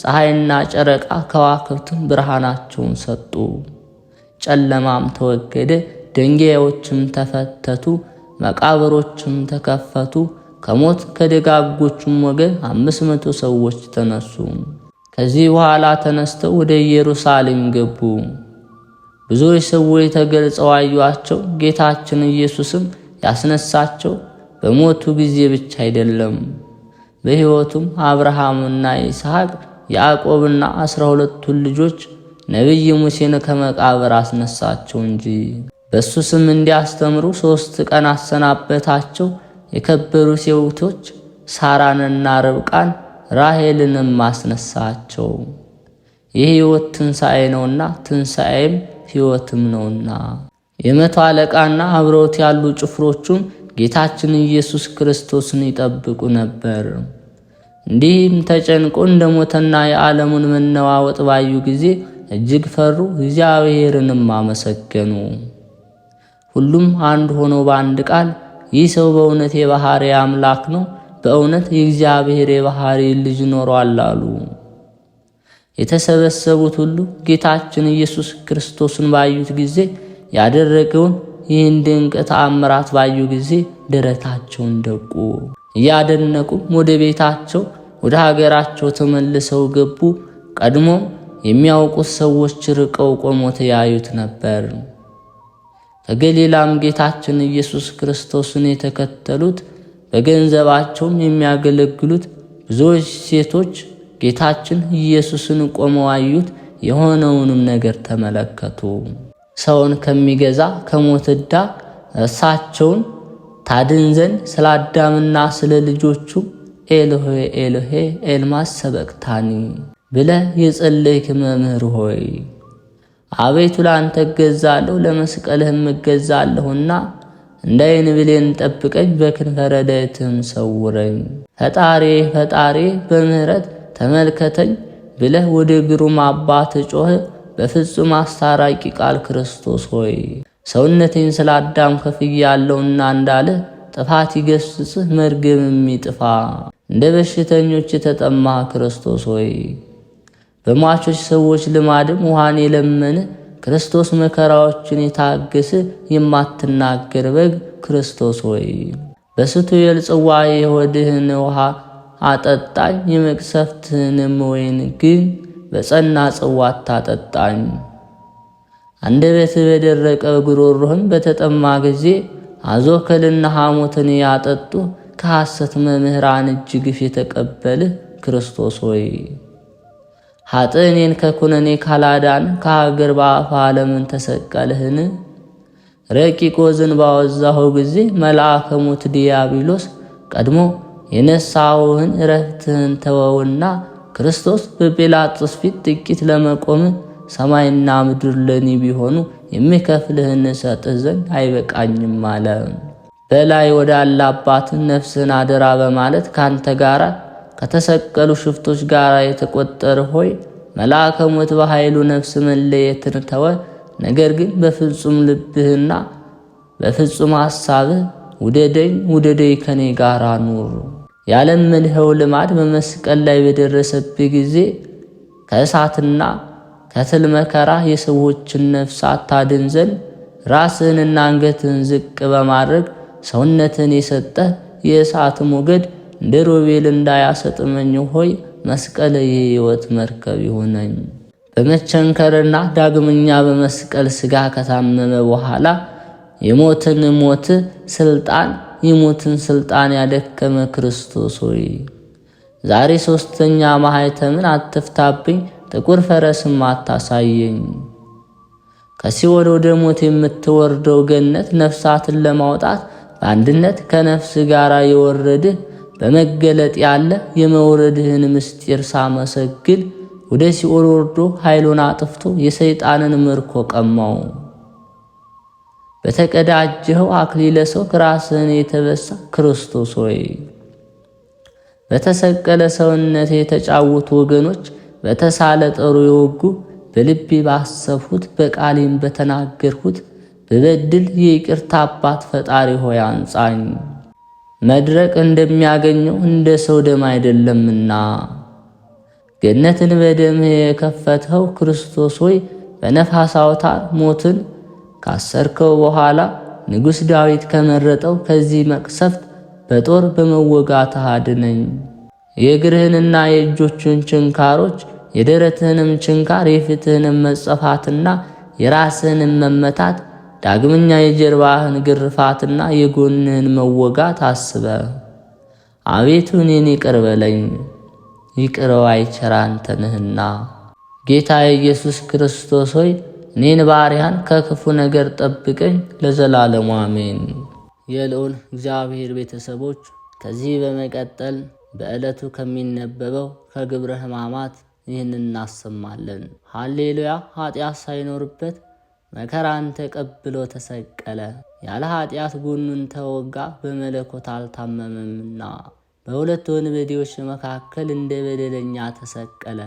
ፀሐይና ጨረቃ ከዋክብትም ብርሃናቸውን ሰጡ። ጨለማም ተወገደ፣ ድንጋዮችም ተፈተቱ፣ መቃብሮችም ተከፈቱ። ከሞት ከደጋጎቹም ወገን 500 ሰዎች ተነሱ። ከዚህ በኋላ ተነስተው ወደ ኢየሩሳሌም ገቡ። ብዙዎች ሰዎች ተገልጸው አዩአቸው። ጌታችን ኢየሱስም ያስነሳቸው በሞቱ ጊዜ ብቻ አይደለም፣ በሕይወቱም አብርሃምና ይስሐቅ ያዕቆብና 12ቱን ልጆች ነቢይ ሙሴን ከመቃብር አስነሳቸው እንጂ። በሱ ስም እንዲያስተምሩ 3 ቀን አሰናበታቸው። የከበሩ ሴቶች ሳራንና ርብቃን ራሔልንም አስነሳቸው። የሕይወት ትንሣኤ ነውና ትንሣኤም ሕይወትም ነውና። የመቶ አለቃና አብረውት ያሉ ጭፍሮቹም ጌታችን ኢየሱስ ክርስቶስን ይጠብቁ ነበር። እንዲህም ተጨንቆ እንደሞተና የዓለሙን መነዋወጥ ባዩ ጊዜ እጅግ ፈሩ፣ እግዚአብሔርንም አመሰገኑ። ሁሉም አንድ ሆኖ በአንድ ቃል ይህ ሰው በእውነት የባሕርይ አምላክ ነው፣ በእውነት የእግዚአብሔር የባሕርይ ልጅ ኖሯል አሉ። የተሰበሰቡት ሁሉ ጌታችን ኢየሱስ ክርስቶስን ባዩት ጊዜ ያደረገውን ይህን ድንቅ ተአምራት ባዩ ጊዜ ደረታቸውን ደቁ። እያደነቁም ወደ ቤታቸው ወደ ሀገራቸው ተመልሰው ገቡ። ቀድሞ የሚያውቁት ሰዎች ርቀው ቆመው ያዩት ነበር። ከገሊላም ጌታችን ኢየሱስ ክርስቶስን የተከተሉት በገንዘባቸውም የሚያገለግሉት ብዙዎች ሴቶች ጌታችን ኢየሱስን ቆመው አዩት። የሆነውንም ነገር ተመለከቱ። ሰውን ከሚገዛ ከሞት ዕዳ እርሳቸውን ታድን ዘንድ ስለ አዳምና ስለ ልጆቹ ኤሎሄ ኤሎሄ ኤልማ ሰበቅታኒ ብለህ የጸለይክ መምህር ሆይ አቤቱ ላንተ እገዛለሁ፣ ለመስቀልህም እገዛለሁና እንደ ዓይን ብሌን ጠብቀኝ፣ በክንፈ ረድኤትህም ሰውረኝ። ፈጣሪ ፈጣሪ በምህረት ተመልከተኝ ብለህ ወደ ግሩም አባት ጮህ። በፍጹም አስታራቂ ቃል ክርስቶስ ሆይ ሰውነቴን ስለ አዳም ከፍያለሁና እንዳለ ጥፋት ይገስጽህ፣ መርገምም ይጥፋ። እንደ በሽተኞች የተጠማ ክርስቶስ ሆይ በሟቾች ሰዎች ልማድም ውሃን የለመነ ክርስቶስ መከራዎችን የታገሰ የማትናገር በግ ክርስቶስ ሆይ በስቱኤል ጽዋ የሆድህን ውሃ አጠጣኝ፣ የመቅሰፍትህንም ወይን ግን በጸና ጽዋ አታጠጣኝ። አንደበትህ በደረቀ ጉሮሮህም በተጠማ ጊዜ አዞከልና ሐሞትን ያጠጡ ከሐሰት መምህራን እጅ ግፍ የተቀበልህ ክርስቶስ ሆይ ኃጥእኔን ከኩነኔ ካላዳን ከሀገር በአፋ ለምን ተሰቀልህን? ረቂቅ ወዝን ባወዛኸው ጊዜ መልአከ ሞት ዲያብሎስ ቀድሞ የነሳውህን እረፍትህን ተወውና ክርስቶስ በጲላጦስ ፊት ጥቂት ለመቆም ሰማይና ምድር ለኔ ቢሆኑ የሚከፍልህን ሰጥህ ዘንድ አይበቃኝም አለ። በላይ ወዳለ አባትህ ነፍስህን አደራ በማለት ካንተ ጋር ከተሰቀሉ ሽፍቶች ጋር የተቆጠረ ሆይ መልአከ ሞት በኃይሉ ነፍስ መለየትን ተወ። ነገር ግን በፍጹም ልብህና በፍጹም ሐሳብህ ውደደኝ ከኔ ጋር ኑር። ያለመድኸው ልማድ በመስቀል ላይ በደረሰብህ ጊዜ ከእሳትና ከትል መከራ የሰዎችን ነፍሳት ታድን ዘንድ ራስህንና አንገትህን ዝቅ በማድረግ ሰውነትን የሰጠህ የእሳት ሞገድ እንደ ሮቤል እንዳያሰጥመኝ ሆይ መስቀል የሕይወት መርከብ ይሆነኝ። በመቸንከርና ዳግመኛ በመስቀል ሥጋ ከታመመ በኋላ የሞትን ስልጣን ያደከመ ክርስቶስ ሆይ ዛሬ 3ኛ ማኅተምን አትፍታብኝ፣ ጥቁር ፈረስም አታሳየኝ። ከሲኦል ወደ ሞት የምትወርደው ገነት ነፍሳትን ለማውጣት በአንድነት ከነፍስ ጋር የወረድህ በመገለጥ ያለ የመውረድህን ምስጢር ሳመሰግን ወደ ሲኦል ወርዶ ኃይሉን አጥፍቶ የሰይጣንን ምርኮ ቀማው። በተቀዳጀኸው አክሊለ ሦክ ራስህን የተበሳ ክርስቶስ ሆይ በተሰቀለ ሰውነት የተጫወቱ ወገኖች በተሳለ ጠሩ የወጉ በልቤ ባሰብሁት በቃሌም በተናገርሁት በበድል የይቅርታ አባት ፈጣሪ ሆይ አንጻኝ። መድረቅ እንደሚያገኘው እንደ ሰው ደም አይደለምና ገነትን በደምህ የከፈትኸው ክርስቶስ ሆይ በነፋስ አውታር ሞትን ካሰርከው በኋላ ንጉሥ ዳዊት ከመረጠው ከዚህ መቅሰፍት በጦር በመወጋትህ አድነኝ። የእግርህንና የእጆችን ችንካሮች የደረትህንም ችንካር የፊትህንም መጸፋትና የራስህንም መመታት ዳግመኛ የጀርባህን ግርፋትና የጎንህን መወጋት አስበ አቤቱ እኔን ይቅር በለኝ፣ ይቅር ባይ ቸር አንተ ነህና። ጌታ ኢየሱስ ክርስቶስ ሆይ እኔን ባሪያን ከክፉ ነገር ጠብቀኝ ለዘላለሙ አሜን። የልዑል እግዚአብሔር ቤተሰቦች ከዚህ በመቀጠል በዕለቱ ከሚነበበው ከግብረ ሕማማት ይህን እናሰማለን። ሃሌሉያ! ኃጢአት ሳይኖርበት መከራን ተቀብሎ ተሰቀለ። ያለ ኃጢአት ጎኑን ተወጋ፣ በመለኮት አልታመመምና። በሁለት ወንበዴዎች መካከል እንደ በደለኛ ተሰቀለ።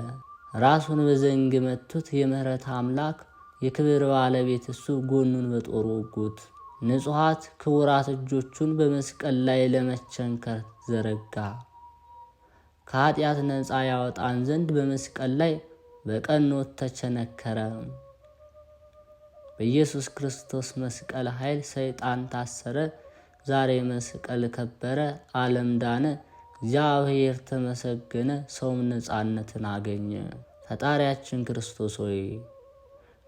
ራሱን በዘንግ መቱት። የምሕረት አምላክ የክብር ባለቤት እሱ ጎኑን በጦር ወጉት። ንጹሐት ክቡራት እጆቹን በመስቀል ላይ ለመቸንከር ዘረጋ። ከኃጢአት ነፃ ያወጣን ዘንድ በመስቀል ላይ በቀኖት ተቸነከረ። በኢየሱስ ክርስቶስ መስቀል ኃይል ሰይጣን ታሰረ። ዛሬ መስቀል ከበረ፣ ዓለም ዳነ፣ እግዚአብሔር ተመሰገነ፣ ሰውም ነፃነትን አገኘ። ፈጣሪያችን ክርስቶስ ሆይ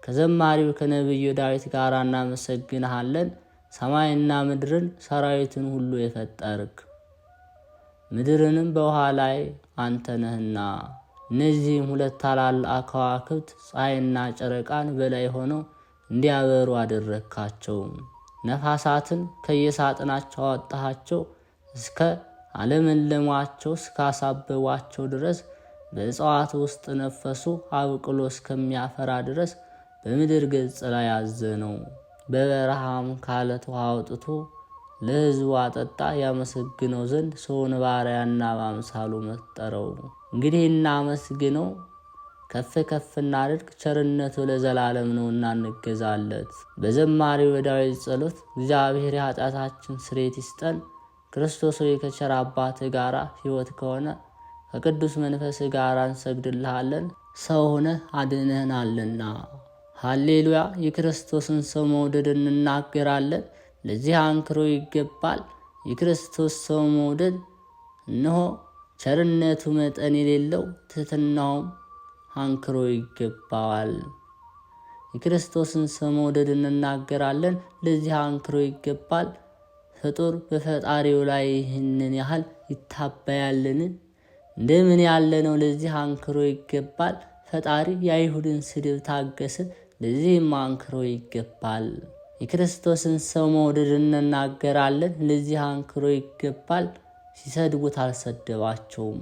ከዘማሪው ከነቢዩ ዳዊት ጋር እናመሰግንሃለን። ሰማይና ምድርን ሰራዊትን ሁሉ የፈጠርክ ምድርንም በውሃ ላይ አንተ ነህና፣ እነዚህም ሁለት ታላላቅ ከዋክብት ፀሐይና ጨረቃን በላይ ሆነው እንዲያበሩ አደረግካቸው። ነፋሳትን ከየሳጥናቸው አወጣሃቸው፣ እስከ አለመለሟቸው እስካሳበቧቸው ድረስ በእጽዋት ውስጥ ነፈሱ። አብቅሎ እስከሚያፈራ ድረስ በምድር ገጽ ላይ አዘነው። በበረሃም ካለት ውሃ አውጥቶ ለሕዝቡ አጠጣ። ያመሰግነው ዘንድ ሰውን ባሪያና በአምሳሉ መጠረው። እንግዲህ እናመስግነው፣ ከፍ ከፍ እናድርግ፣ ቸርነቱ ለዘላለም ነውና እንገዛለት። በዘማሪው በዳዊት ጸሎት እግዚአብሔር የኃጢአታችን ስርየት ይስጠን። ክርስቶስ ሆይ ከቸር አባትህ ጋር ሕይወት ከሆነ ከቅዱስ መንፈስህ ጋር እንሰግድልሃለን። ሰው ሆነህ አድነህናልና። ሃሌሉያ! የክርስቶስን ሰው መውደድ እንናገራለን። ለዚህ አንክሮ ይገባል። የክርስቶስ ሰው መውደድ እነሆ ቸርነቱ መጠን የሌለው ትሕትናውም አንክሮ ይገባዋል። የክርስቶስን ሰው መውደድ እንናገራለን። ለዚህ አንክሮ ይገባል። ፍጡር በፈጣሪው ላይ ይህንን ያህል ይታበያልን? እንደምን ያለ ነው! ለዚህ አንክሮ ይገባል። ፈጣሪ የአይሁድን ስድብ ታገሰ። ለዚህም አንክሮ ይገባል። የክርስቶስን ሰው መውደድ እንናገራለን። ለዚህ አንክሮ ይገባል። ሲሰድቡት አልሰደባቸውም፣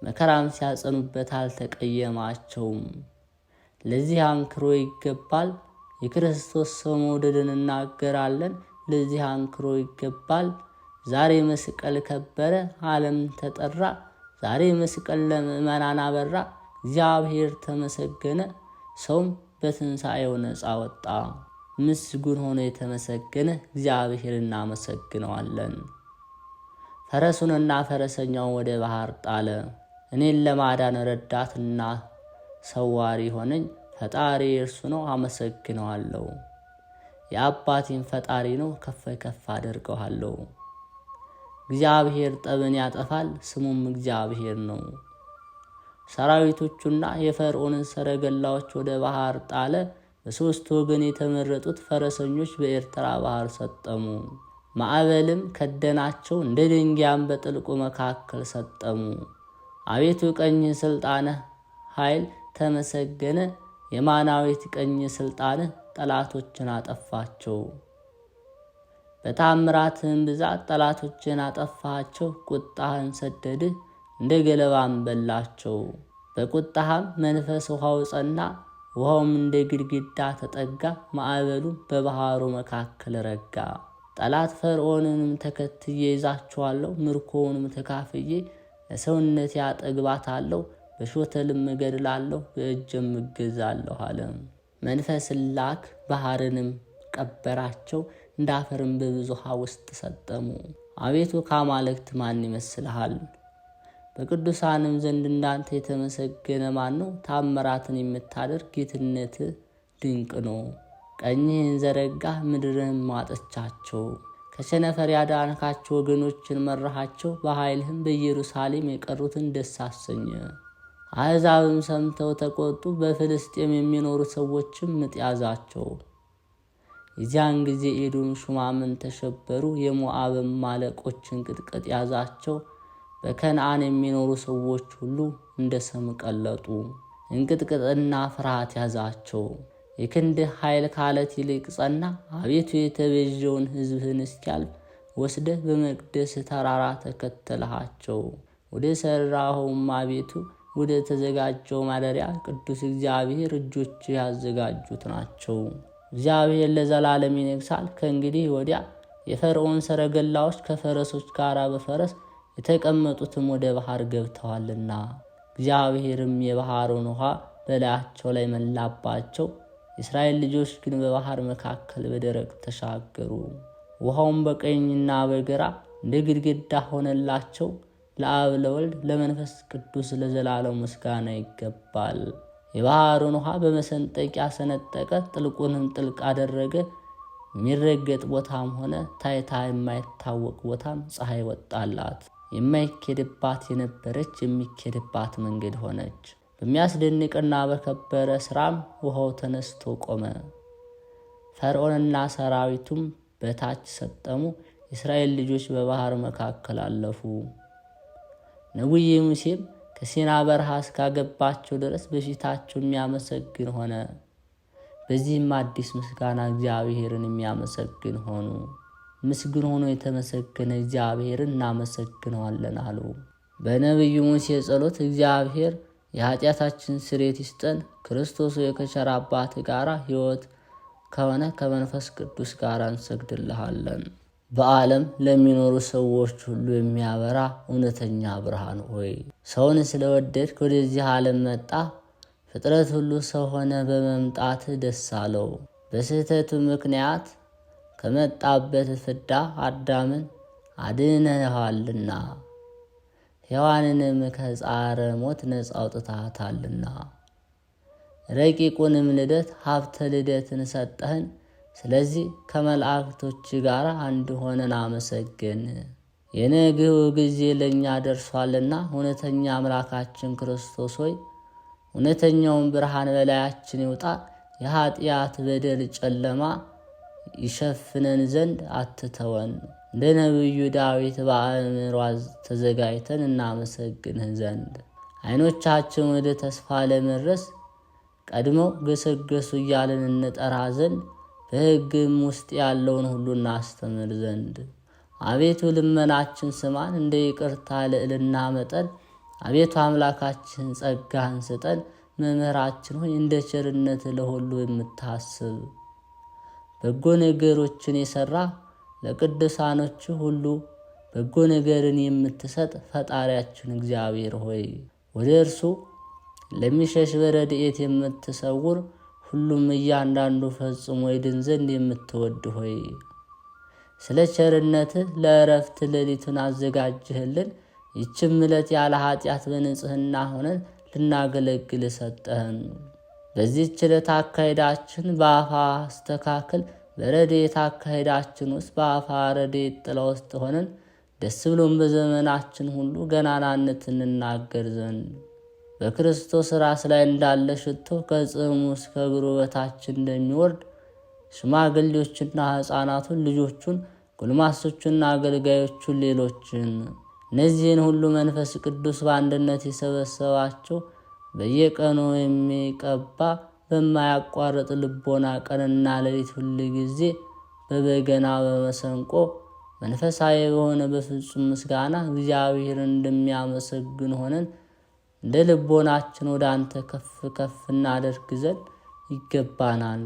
መከራም ሲያጸኑበት አልተቀየማቸውም። ለዚህ አንክሮ ይገባል። የክርስቶስ ሰው መውደድ እንናገራለን። ለዚህ አንክሮ ይገባል። ዛሬ መስቀል ከበረ፣ ዓለም ተጠራ። ዛሬ መስቀል ለምእመናን አበራ። እግዚአብሔር ተመሰገነ፣ ሰውም በትንሣኤው ነፃ ወጣ። ምስጉን ሆኖ የተመሰገነ እግዚአብሔር እናመሰግነዋለን። ፈረሱንና ፈረሰኛውን ወደ ባህር ጣለ። እኔን ለማዳን ረዳትና ሰዋሪ ሆነኝ። ፈጣሪ እርሱ ነው፣ አመሰግነዋለሁ። የአባቴን ፈጣሪ ነው፣ ከፍ ከፍ አደርገዋለሁ። እግዚአብሔር ጠብን ያጠፋል፣ ስሙም እግዚአብሔር ነው። ሰራዊቶቹና የፈርዖንን ሰረገላዎች ወደ ባህር ጣለ። በሦስት ወገን የተመረጡት ፈረሰኞች በኤርትራ ባህር ሰጠሙ። ማዕበልም ከደናቸው፣ እንደ ድንጋይም በጥልቁ መካከል ሰጠሙ። አቤቱ ቀኝህ ሥልጣንህ ኃይል ተመሰገነ። የማናዊት ቀኝ ሥልጣንህ ጠላቶችን አጠፋቸው። በታምራትህም ብዛት ጠላቶችን አጠፋቸው። ቁጣህን ሰደድህ፣ እንደ ገለባም በላቸው። በቁጣህም መንፈስ ውሃው ጸና፣ ውሃውም እንደ ግድግዳ ተጠጋ፣ ማዕበሉም በባህሩ መካከል ረጋ። ጠላት ፈርዖንንም ተከትዬ ይዛቸዋለሁ፣ ምርኮውንም ተካፍዬ ለሰውነቴ አጠግባታለሁ፣ በሾተልም እገድላለሁ፣ በእጄም እገዛለሁ አለ። መንፈስን ላክ፣ ባህርንም ቀበራቸው፣ እንዳፈርም በብዙ ውሃ ውስጥ ሰጠሙ። አቤቱ ከአማልክት ማን ይመስልሃል? በቅዱሳንም ዘንድ እንዳንተ የተመሰገነ ማን ነው? ታምራትን የምታደርግ ጌትነትህ ድንቅ ነው። ቀኝህን ዘረጋህ፣ ምድርንም ማጠቻቸው። ከቸነፈር ያዳንካቸው ወገኖችን መራሃቸው፣ በኃይልህም በኢየሩሳሌም የቀሩትን ደስ አሰኘ። አሕዛብም ሰምተው ተቆጡ፣ በፍልስጤም የሚኖሩ ሰዎችም ምጥ ያዛቸው። የዚያን ጊዜ ኤዶም ሹማምን ተሸበሩ፣ የሞዓብም አለቆችን ቅጥቀጥ ያዛቸው። በከነዓን የሚኖሩ ሰዎች ሁሉ እንደ ሰም ቀለጡ፣ እንቅጥቅጥና ፍርሃት ያዛቸው። የክንድህ ኃይል ካለት ይልቅ ጸና። አቤቱ የተቤዠውን ሕዝብህን እስኪያልፍ ወስደህ በመቅደስ ተራራ ተከተልሃቸው። ወደ ሠራኸውም አቤቱ ወደ ተዘጋጀው ማደሪያ ቅዱስ እግዚአብሔር እጆች ያዘጋጁት ናቸው። እግዚአብሔር ለዘላለም ይነግሣል። ከእንግዲህ ወዲያ የፈርዖን ሰረገላዎች ከፈረሶች ጋር በፈረስ የተቀመጡትም ወደ ባህር ገብተዋልና። እግዚአብሔርም የባህሩን ውሃ በላያቸው ላይ መላባቸው። የእስራኤል ልጆች ግን በባህር መካከል በደረቅ ተሻገሩ። ውሃውም በቀኝና በግራ እንደ ግድግዳ ሆነላቸው። ለአብ ለወልድ ለመንፈስ ቅዱስ ለዘላለም ምስጋና ይገባል። የባህሩን ውሃ በመሰንጠቂያ ሰነጠቀ፣ ጥልቁንም ጥልቅ አደረገ። የሚረገጥ ቦታም ሆነ ታይታ የማይታወቅ ቦታም ፀሐይ ወጣላት። የማይኬድባት የነበረች የሚኬድባት መንገድ ሆነች። በሚያስደንቅና በከበረ ስራም ውሃው ተነስቶ ቆመ። ፈርዖንና ሰራዊቱም በታች ሰጠሙ። የእስራኤል ልጆች በባህር መካከል አለፉ። ነቢዩ ሙሴም ከሲና በረሃ እስካገባቸው ድረስ በፊታቸው የሚያመሰግን ሆነ። በዚህም አዲስ ምስጋና እግዚአብሔርን የሚያመሰግን ሆኑ። ምስጉን ሆኖ የተመሰገነ እግዚአብሔርን እናመሰግነዋለን አሉ። በነቢዩ ሙሴ ጸሎት እግዚአብሔር የኃጢአታችን ስርየት ይስጠን፣ ክርስቶስ ከቸር አባት ጋር ሕይወት ከሆነ ከመንፈስ ቅዱስ ጋር እንሰግድልሃለን። በዓለም ለሚኖሩ ሰዎች ሁሉ የሚያበራ እውነተኛ ብርሃን ሆይ ሰውን ስለወደድክ ወደዚህ ዓለም መጣ። ፍጥረት ሁሉ ሰው ሆነ፣ በመምጣት ደስ አለው። በስህተቱ ምክንያት ከመጣበት ፍዳ አዳምን አድነኸዋልና፣ ሔዋንንም ከጻረ ሞት ነፃ አውጥተሃታልና። ረቂቁንም ልደት ሀብተ ልደትን ሰጠህን። ስለዚህ ከመላእክቶች ጋር አንድ ሆነን አመሰገን። የነግው ጊዜ ለእኛ ደርሷልና እውነተኛ አምላካችን ክርስቶስ ሆይ እውነተኛውን ብርሃን በላያችን ይውጣ። የኃጢአት በደል ጨለማ ይሸፍነን ዘንድ አትተወን። እንደ ነቢዩ ዳዊት በአእምሮ ተዘጋጅተን እናመሰግንህ ዘንድ ዓይኖቻችን ወደ ተስፋ ለመድረስ ቀድመው ገሰገሱ እያልን እንጠራ ዘንድ በሕግም ውስጥ ያለውን ሁሉ እናስተምር ዘንድ አቤቱ ልመናችን ስማን። እንደ ይቅርታ ልዕልና መጠን አቤቱ አምላካችን ጸጋህን ስጠን። መምህራችን ሆይ እንደ ቸርነት ለሁሉ የምታስብ በጎ ነገሮችን የሰራ ለቅዱሳኖች ሁሉ በጎ ነገርን የምትሰጥ ፈጣሪያችን እግዚአብሔር ሆይ ወደ እርሱ ለሚሸሽ በረድኤት የምትሰውር ሁሉም እያንዳንዱ ፈጽሞ ይድን ዘንድ የምትወድ ሆይ ስለ ቸርነትህ ለእረፍት ሌሊቱን አዘጋጅህልን። ይህችም ዕለት ያለ ኃጢአት በንጽህና ሆነን ልናገለግል ሰጠህን። በዚህች ዕለት አካሄዳችን በአፋ አስተካክል። በረድኤት አካሄዳችን ውስጥ በአፋ ረድኤት ጥላ ውስጥ ሆነን ደስ ብሎን በዘመናችን ሁሉ ገናናነት እንናገር ዘንድ በክርስቶስ ራስ ላይ እንዳለ ሽቶ ከጽሕሙ እስከ እግሩ በታች እንደሚወርድ ሽማግሌዎችና ሕፃናቱን ልጆቹን፣ ጎልማሶቹና አገልጋዮቹን፣ ሌሎችን እነዚህን ሁሉ መንፈስ ቅዱስ በአንድነት የሰበሰባቸው በየቀኑ የሚቀባ በማያቋርጥ ልቦና ቀንና ሌሊት ሁል ጊዜ በበገና በመሰንቆ መንፈሳዊ በሆነ በፍጹም ምስጋና እግዚአብሔርን እንደሚያመሰግን ሆነን እንደ ልቦናችን ወደ አንተ ከፍ ከፍ እናደርግ ዘንድ ይገባናል።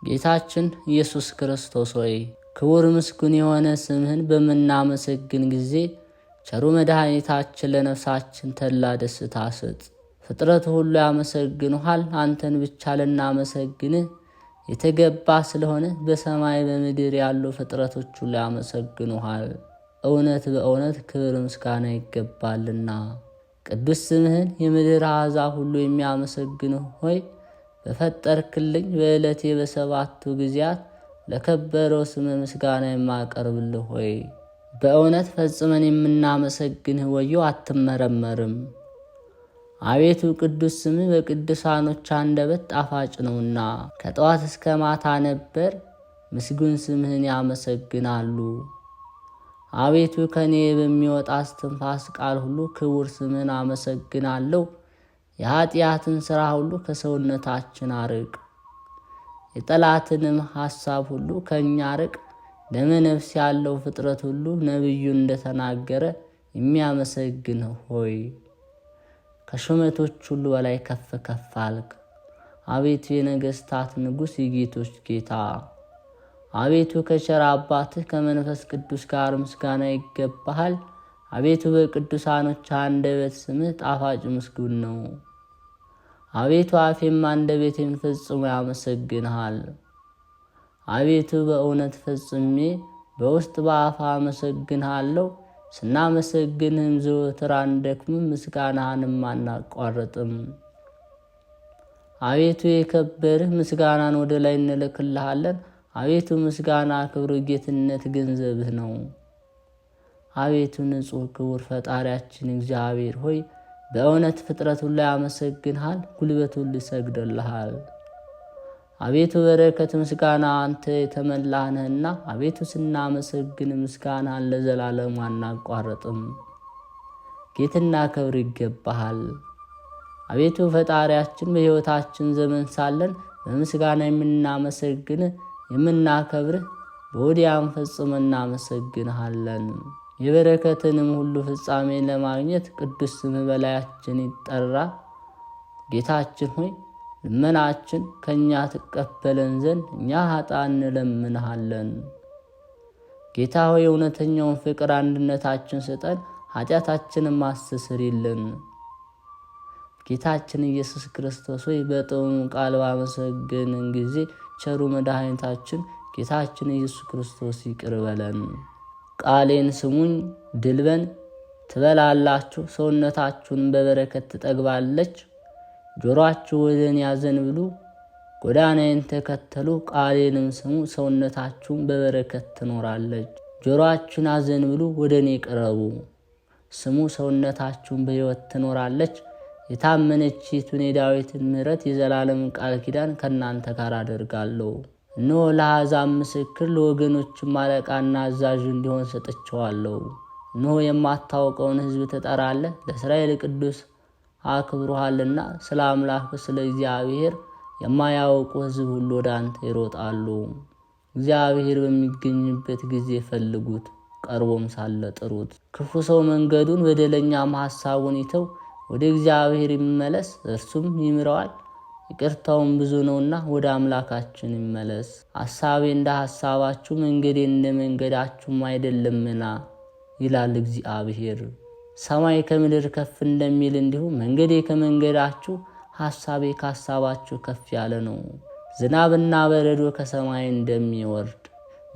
ጌታችን ኢየሱስ ክርስቶስ ሆይ ክቡር ምስጉን የሆነ ስምህን በምናመሰግን ጊዜ ቸሩ መድኃኒታችን ለነፍሳችን ተድላ ደስታ ስጥ። ፍጥረት ሁሉ ያመሰግኑሃል። አንተን ብቻ ልናመሰግንህ የተገባ ስለሆነ በሰማይ በምድር ያሉ ፍጥረቶች ሁሉ ያመሰግኑሃል። እውነት በእውነት ክብር ምስጋና ይገባልና። ቅዱስ ስምህን የምድር አሕዛብ ሁሉ የሚያመሰግኑህ ሆይ በፈጠርክልኝ በዕለቴ በሰባቱ ጊዜያት ለከበረው ስምህ ምስጋና የማቀርብልህ ሆይ በእውነት ፈጽመን የምናመሰግንህ ወዮ አትመረመርም። አቤቱ ቅዱስ ስምህ በቅዱሳኖች አንደበት ጣፋጭ ነውና ከጠዋት እስከ ማታ ነበር ምስጉን ስምህን ያመሰግናሉ። አቤቱ ከኔ በሚወጣ እስትንፋስ ቃል ሁሉ ክቡር ስምህን አመሰግናለሁ። የኃጢአትን ሥራ ሁሉ ከሰውነታችን አርቅ፣ የጠላትንም ሐሳብ ሁሉ ከእኛ ርቅ። ደመ ነፍስ ያለው ፍጥረት ሁሉ ነቢዩን እንደተናገረ የሚያመሰግንህ ሆይ ከሹመቶች ሁሉ በላይ ከፍ ከፍ አልክ። አቤቱ የነገሥታት ንጉሥ የጌቶች ጌታ፣ አቤቱ ከቸር አባትህ ከመንፈስ ቅዱስ ጋር ምስጋና ይገባሃል። አቤቱ በቅዱሳኖች አንደበት ስምህ ጣፋጭ ምስጉን ነው። አቤቱ አፌም አንደበቴም ፈጽሞ ያመሰግንሃል። አቤቱ በእውነት ፈጽሜ በውስጥ በአፋ አመሰግንሃለሁ። ስናመሰግንህም ዘወትር አንደክምም፣ ምስጋናህንም አናቋርጥም። አቤቱ የከበርህ ምስጋናን ወደ ላይ እንልክልሃለን። አቤቱ ምስጋና፣ ክብር፣ ጌትነት ገንዘብህ ነው። አቤቱ ንጹሕ ክቡር ፈጣሪያችን እግዚአብሔር ሆይ በእውነት ፍጥረት ሁሉ ያመሰግንሃል፣ ጉልበት ሁሉ ይሰግድልሃል። አቤቱ በረከት ምስጋና አንተ የተመላህ ነህና አቤቱ ስናመሰግን ምስጋናን ለዘላለሙ አናቋርጥም። ጌትና ክብር ይገባሃል። አቤቱ ፈጣሪያችን በሕይወታችን ዘመን ሳለን በምስጋና የምናመሰግን የምናከብርህ በወዲያም ፈጽመን እናመሰግንሃለን። የበረከትንም ሁሉ ፍጻሜ ለማግኘት ቅዱስ ስምህ በላያችን ይጠራ። ጌታችን ሆይ ልመናችን ከእኛ ትቀበለን ዘንድ እኛ ኃጥአን እንለምንሃለን። ጌታ ሆይ እውነተኛውን ፍቅር አንድነታችን ስጠን፣ ኃጢአታችንም አስተስርይልን። ጌታችን ኢየሱስ ክርስቶስ ሆይ በጥዑም ቃል ባመሰገንን ጊዜ ቸሩ መድኃኒታችን ጌታችን ኢየሱስ ክርስቶስ ይቅር በለን። ቃሌን ስሙኝ፣ ድልበን ትበላላችሁ፣ ሰውነታችሁን በበረከት ትጠግባለች። ጆሮአችሁ ወደ እኔ ያዘንብሉ፣ ጎዳናዬን ተከተሉ፣ ቃሌንም ስሙ፣ ሰውነታችሁን በበረከት ትኖራለች። ጆሮአችሁን አዘንብሉ፣ ወደ እኔ ቅረቡ፣ ስሙ፣ ሰውነታችሁን በሕይወት ትኖራለች። የታመነችቱን የዳዊትን ምሕረት የዘላለም ቃል ኪዳን ከእናንተ ጋር አደርጋለሁ። እነሆ ለአሕዛብ ምስክር ለወገኖችም አለቃና አዛዥ እንዲሆን ሰጥቼዋለሁ። እነሆ የማታውቀውን ሕዝብ ትጠራለህ፣ ለእስራኤል ቅዱስ አክብሮሃልና። ስለ አምላክ ስለ እግዚአብሔር የማያውቁ ሕዝብ ሁሉ ወደ አንተ ይሮጣሉ። እግዚአብሔር በሚገኝበት ጊዜ ፈልጉት፣ ቀርቦም ሳለ ጥሩት። ክፉ ሰው መንገዱን በደለኛም ሐሳቡን ይተው፣ ወደ እግዚአብሔር ይመለስ፣ እርሱም ይምረዋል። ይቅርታውም ብዙ ነውና ወደ አምላካችን ይመለስ። ሐሳቤ እንደ ሐሳባችሁ መንገዴ እንደ መንገዳችሁም አይደለምና ይላል እግዚአብሔር። ሰማይ ከምድር ከፍ እንደሚል እንዲሁ መንገዴ ከመንገዳችሁ ሐሳቤ ከሐሳባችሁ ከፍ ያለ ነው። ዝናብና በረዶ ከሰማይ እንደሚወርድ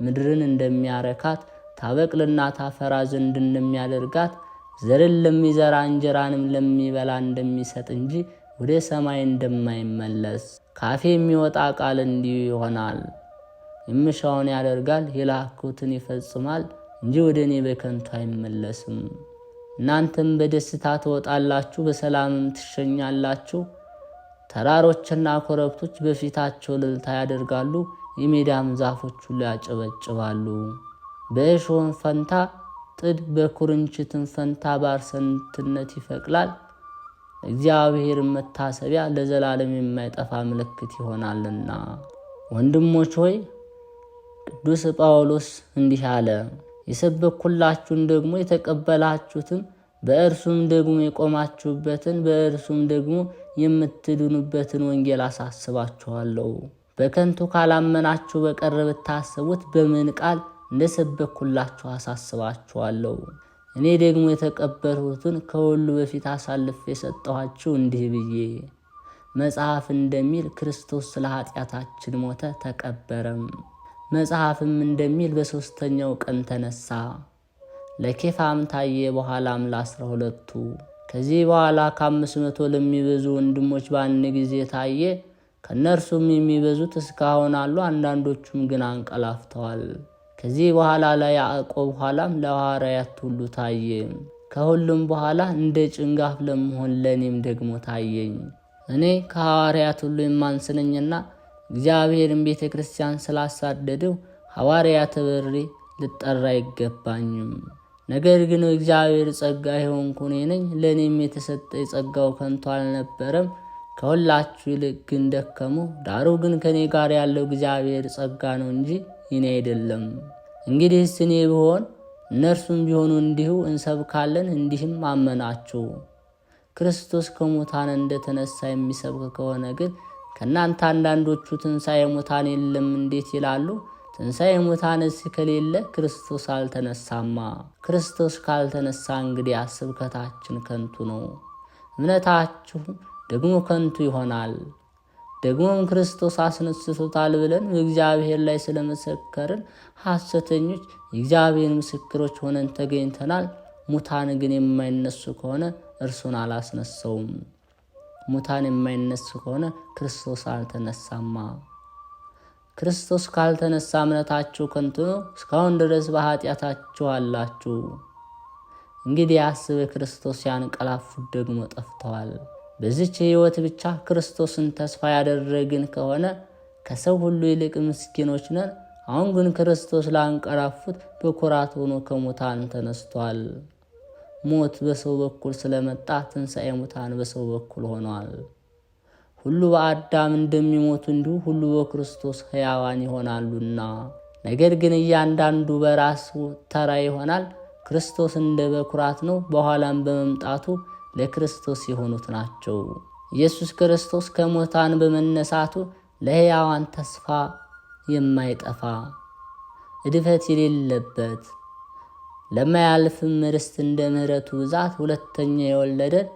ምድርን እንደሚያረካት ታበቅልና ታፈራ ዘንድ እንደሚያደርጋት ዘርን ለሚዘራ እንጀራንም ለሚበላ እንደሚሰጥ እንጂ ወደ ሰማይ እንደማይመለስ ካፌ የሚወጣ ቃል እንዲሁ ይሆናል። የምሻውን ያደርጋል፣ የላኩትን ይፈጽማል እንጂ ወደ እኔ በከንቱ አይመለስም። እናንተም በደስታ ትወጣላችሁ፣ በሰላምም ትሸኛላችሁ። ተራሮችና ኮረብቶች በፊታቸው እልልታ ያደርጋሉ፣ የሜዳም ዛፎች ሁሉ ያጨበጭባሉ። በእሾህም ፈንታ ጥድ፣ በኩርንችትም ፈንታ ባርሰንትነት ይፈቅላል። እግዚአብሔር መታሰቢያ ለዘላለም የማይጠፋ ምልክት ይሆናልና። ወንድሞች ሆይ ቅዱስ ጳውሎስ እንዲህ አለ፣ የሰበኩላችሁን ደግሞ የተቀበላችሁትን በእርሱም ደግሞ የቆማችሁበትን በእርሱም ደግሞ የምትድኑበትን ወንጌል አሳስባችኋለሁ። በከንቱ ካላመናችሁ በቀር ብታስቡት በምን ቃል እንደሰበኩላችሁ አሳስባችኋለሁ። እኔ ደግሞ የተቀበልሁትን ከሁሉ በፊት አሳልፌ የሰጠኋችሁ እንዲህ ብዬ፣ መጽሐፍ እንደሚል ክርስቶስ ስለ ኃጢአታችን ሞተ ተቀበረም። መጽሐፍም እንደሚል በሦስተኛው ቀን ተነሳ፣ ለኬፋም ታየ፣ በኋላም ለ12ቱ። ከዚህ በኋላ ከ500 ለሚበዙ ወንድሞች በአንድ ጊዜ ታየ። ከእነርሱም የሚበዙት እስካሁን አሉ፣ አንዳንዶቹም ግን አንቀላፍተዋል። ከዚህ በኋላ ለያዕቆብ ኋላም ለሐዋርያት ሁሉ ታየ። ከሁሉም በኋላ እንደ ጭንጋፍ ለመሆን ለእኔም ደግሞ ታየኝ። እኔ ከሐዋርያት ሁሉ የማንስ ነኝና እግዚአብሔርን ቤተ ክርስቲያን ስላሳደደው ሐዋርያ ተብሬ ልጠራ አይገባኝም። ነገር ግን እግዚአብሔር ጸጋ የሆንኩ እኔ ነኝ። ለእኔም የተሰጠ የጸጋው ከንቱ አልነበረም። ከሁላችሁ ይልቅ ግን ደከሙ። ዳሩ ግን ከእኔ ጋር ያለው እግዚአብሔር ጸጋ ነው እንጂ እኔ አይደለም። እንግዲህስ እኔ ብሆን እነርሱም ቢሆኑ እንዲሁ እንሰብካለን፣ እንዲህም አመናችሁ። ክርስቶስ ከሙታን እንደተነሳ የሚሰብክ ከሆነ ግን ከእናንተ አንዳንዶቹ ትንሣኤ ሙታን የለም እንዴት ይላሉ? ትንሣኤ ሙታንስ ከሌለ ክርስቶስ አልተነሳማ። ክርስቶስ ካልተነሳ እንግዲህ ስብከታችን ከንቱ ነው፣ እምነታችሁ ደግሞ ከንቱ ይሆናል። ደግሞም ክርስቶስ አስነስቶታል ብለን በእግዚአብሔር ላይ ስለመሰከርን ሐሰተኞች የእግዚአብሔር ምስክሮች ሆነን ተገኝተናል። ሙታን ግን የማይነሱ ከሆነ እርሱን አላስነሳውም። ሙታን የማይነሱ ከሆነ ክርስቶስ አልተነሳማ። ክርስቶስ ካልተነሳ እምነታችሁ ከንቱ ነው፣ እስካሁን ድረስ በኃጢአታችሁ አላችሁ። እንግዲህ በክርስቶስ ያንቀላፉት ደግሞ ጠፍተዋል። በዚች ሕይወት ብቻ ክርስቶስን ተስፋ ያደረግን ከሆነ ከሰው ሁሉ ይልቅ ምስኪኖች ነን። አሁን ግን ክርስቶስ ላንቀላፉት በኩራት ሆኖ ከሙታን ተነስቷል። ሞት በሰው በኩል ስለመጣ ትንሣኤ ሙታን በሰው በኩል ሆኗል። ሁሉ በአዳም እንደሚሞቱ እንዲሁ ሁሉ በክርስቶስ ሕያዋን ይሆናሉና፣ ነገር ግን እያንዳንዱ በራሱ ተራ ይሆናል። ክርስቶስ እንደ በኩራት ነው፣ በኋላም በመምጣቱ ለክርስቶስ የሆኑት ናቸው። ኢየሱስ ክርስቶስ ከሙታን በመነሳቱ ለሕያዋን ተስፋ የማይጠፋ እድፈት የሌለበት ለማያልፍም ርስት እንደ ምሕረቱ ብዛት ሁለተኛ የወለደን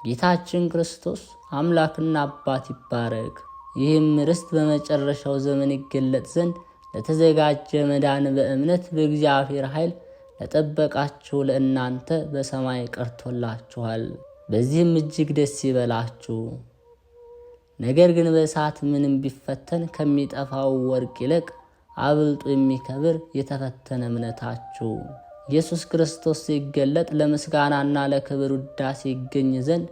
ጌታችን ክርስቶስ አምላክና አባት ይባረክ። ይህም ርስት በመጨረሻው ዘመን ይገለጥ ዘንድ ለተዘጋጀ መዳን በእምነት በእግዚአብሔር ኃይል ለጠበቃችሁ ለእናንተ በሰማይ ቀርቶላችኋል። በዚህም እጅግ ደስ ይበላችሁ። ነገር ግን በእሳት ምንም ቢፈተን ከሚጠፋው ወርቅ ይልቅ አብልጦ የሚከብር የተፈተነ እምነታችሁ ኢየሱስ ክርስቶስ ሲገለጥ ለምስጋናና ለክብር ውዳሴ ይገኝ ዘንድ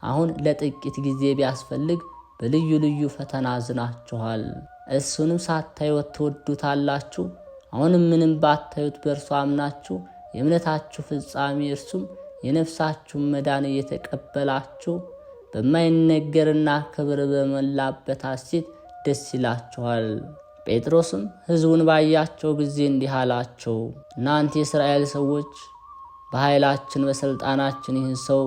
አሁን ለጥቂት ጊዜ ቢያስፈልግ በልዩ ልዩ ፈተና አዝናችኋል። እሱንም ሳታዩት ትወዱታላችሁ። አሁንም ምንም ባታዩት በእርሱ አምናችሁ የእምነታችሁ ፍጻሜ እርሱም የነፍሳችሁን መዳን እየተቀበላችሁ በማይነገርና ክብር በመላበት ሐሴት ደስ ይላችኋል። ጴጥሮስም ሕዝቡን ባያቸው ጊዜ እንዲህ አላቸው፣ እናንተ የእስራኤል ሰዎች በኃይላችን በሥልጣናችን ይህን ሰው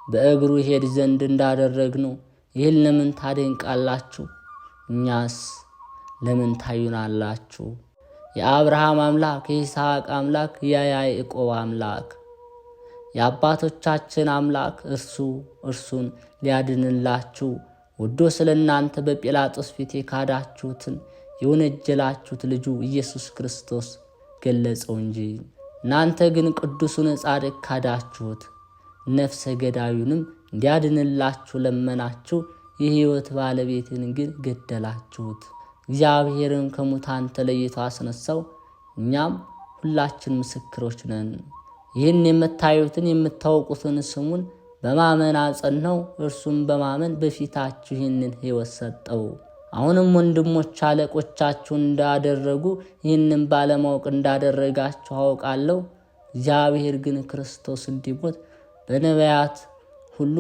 በእግሩ ይሄድ ዘንድ እንዳደረግነው ይህን ለምን ታደንቃላችሁ? እኛስ ለምን ታዩናላችሁ? የአብርሃም አምላክ የይስሐቅ አምላክ የያዕቆብ አምላክ የአባቶቻችን አምላክ እርሱን ሊያድንላችሁ ወዶ ስለ እናንተ በጲላጦስ ፊት የካዳችሁትን የወነጀላችሁት ልጁ ኢየሱስ ክርስቶስ ገለጸው እንጂ። እናንተ ግን ቅዱሱን ጻድቅ ካዳችሁት፣ ነፍሰ ገዳዩንም እንዲያድንላችሁ ለመናችሁ፣ የሕይወት ባለቤትን ግን ገደላችሁት። እግዚአብሔርን ከሙታን ተለይቶ አስነሳው፣ እኛም ሁላችን ምስክሮች ነን። ይህን የምታዩትን የምታውቁትን ስሙን በማመን አጸናው። እርሱም በማመን በፊታችሁ ይህንን ሕይወት ሰጠው። አሁንም ወንድሞች አለቆቻችሁ እንዳደረጉ ይህንን ባለማወቅ እንዳደረጋችሁ አውቃለሁ። እግዚአብሔር ግን ክርስቶስ እንዲሞት በነቢያት ሁሉ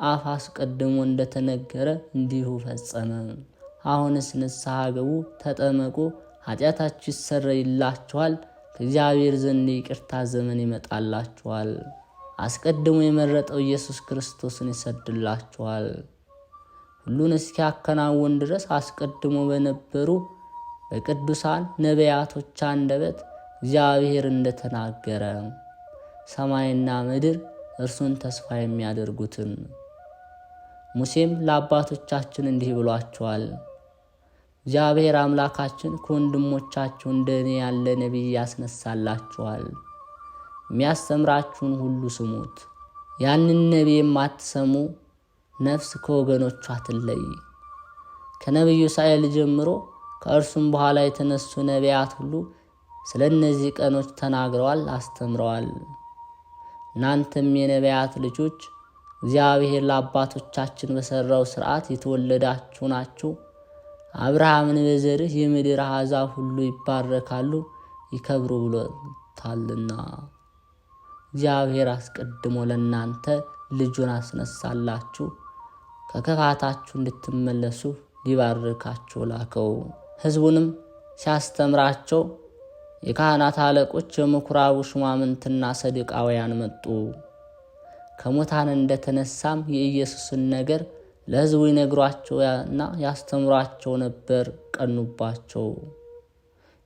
አፍ አስቀድሞ እንደተነገረ እንዲሁ ፈጸመ። አሁንስ ንስሐ ግቡ፣ ተጠመቁ፣ ኃጢአታችሁ ይሰረይላችኋል፣ ከእግዚአብሔር ዘንድ ይቅርታ ዘመን ይመጣላችኋል። አስቀድሞ የመረጠው ኢየሱስ ክርስቶስን ይሰድላችኋል። ሁሉን እስኪያከናውን ድረስ አስቀድሞ በነበሩ በቅዱሳን ነቢያቶች አንደበት እግዚአብሔር እንደተናገረ ሰማይና ምድር እርሱን ተስፋ የሚያደርጉትን። ሙሴም ለአባቶቻችን እንዲህ ብሏቸዋል። እግዚአብሔር አምላካችን ከወንድሞቻችሁ እንደኔ ያለ ነቢይ ያስነሳላችኋል። የሚያስተምራችሁን ሁሉ ስሙት። ያንን ነቢይ የማትሰሙ ነፍስ ከወገኖቿ ትለይ። ከነቢዩ ሳኤል ጀምሮ ከእርሱም በኋላ የተነሱ ነቢያት ሁሉ ስለ እነዚህ ቀኖች ተናግረዋል፣ አስተምረዋል። እናንተም የነቢያት ልጆች እግዚአብሔር ለአባቶቻችን በሠራው ሥርዓት የተወለዳችሁ ናችሁ። አብርሃምን በዘርህ የምድር አሕዛብ ሁሉ ይባረካሉ ይከብሩ ብሎታልና። እግዚአብሔር አስቀድሞ ለእናንተ ልጁን አስነሳላችሁ፣ ከክፋታችሁ እንድትመለሱ ሊባርካችሁ ላከው። ሕዝቡንም ሲያስተምራቸው የካህናት አለቆች፣ የምኵራቡ ሹማምንትና ሰዱቃውያን መጡ። ከሙታን እንደተነሳም የኢየሱስን ነገር ለሕዝቡ ይነግሯቸውና ያስተምሯቸው ነበር። ቀኑባቸው።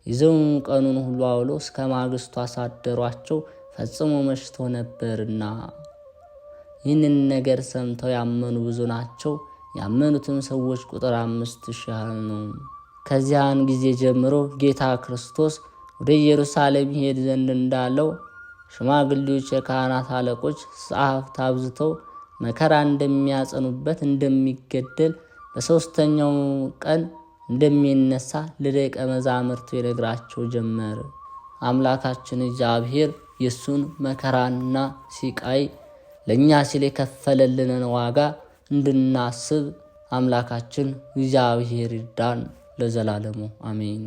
ይዘውም ቀኑን ሁሉ አውሎ እስከ ማግስቱ አሳደሯቸው፣ ፈጽሞ መሽቶ ነበርና። ይህንን ነገር ሰምተው ያመኑ ብዙ ናቸው። ያመኑትም ሰዎች ቁጥር 5,000 ያህል ነው። ከዚያን ጊዜ ጀምሮ ጌታ ክርስቶስ ወደ ኢየሩሳሌም ይሄድ ዘንድ እንዳለው ሽማግሌዎች፣ የካህናት አለቆች፣ ጸሐፍት አብዝተው መከራ እንደሚያጸኑበት፣ እንደሚገደል፣ በሦስተኛው ቀን እንደሚነሳ ለደቀ መዛሙርቱ ይነግራቸው ጀመር። አምላካችን እግዚአብሔር የእሱን መከራና ሲቃይ ለእኛ ሲል የከፈለልንን ዋጋ እንድናስብ አምላካችን እግዚአብሔር ይርዳን ለዘላለሙ አሜን።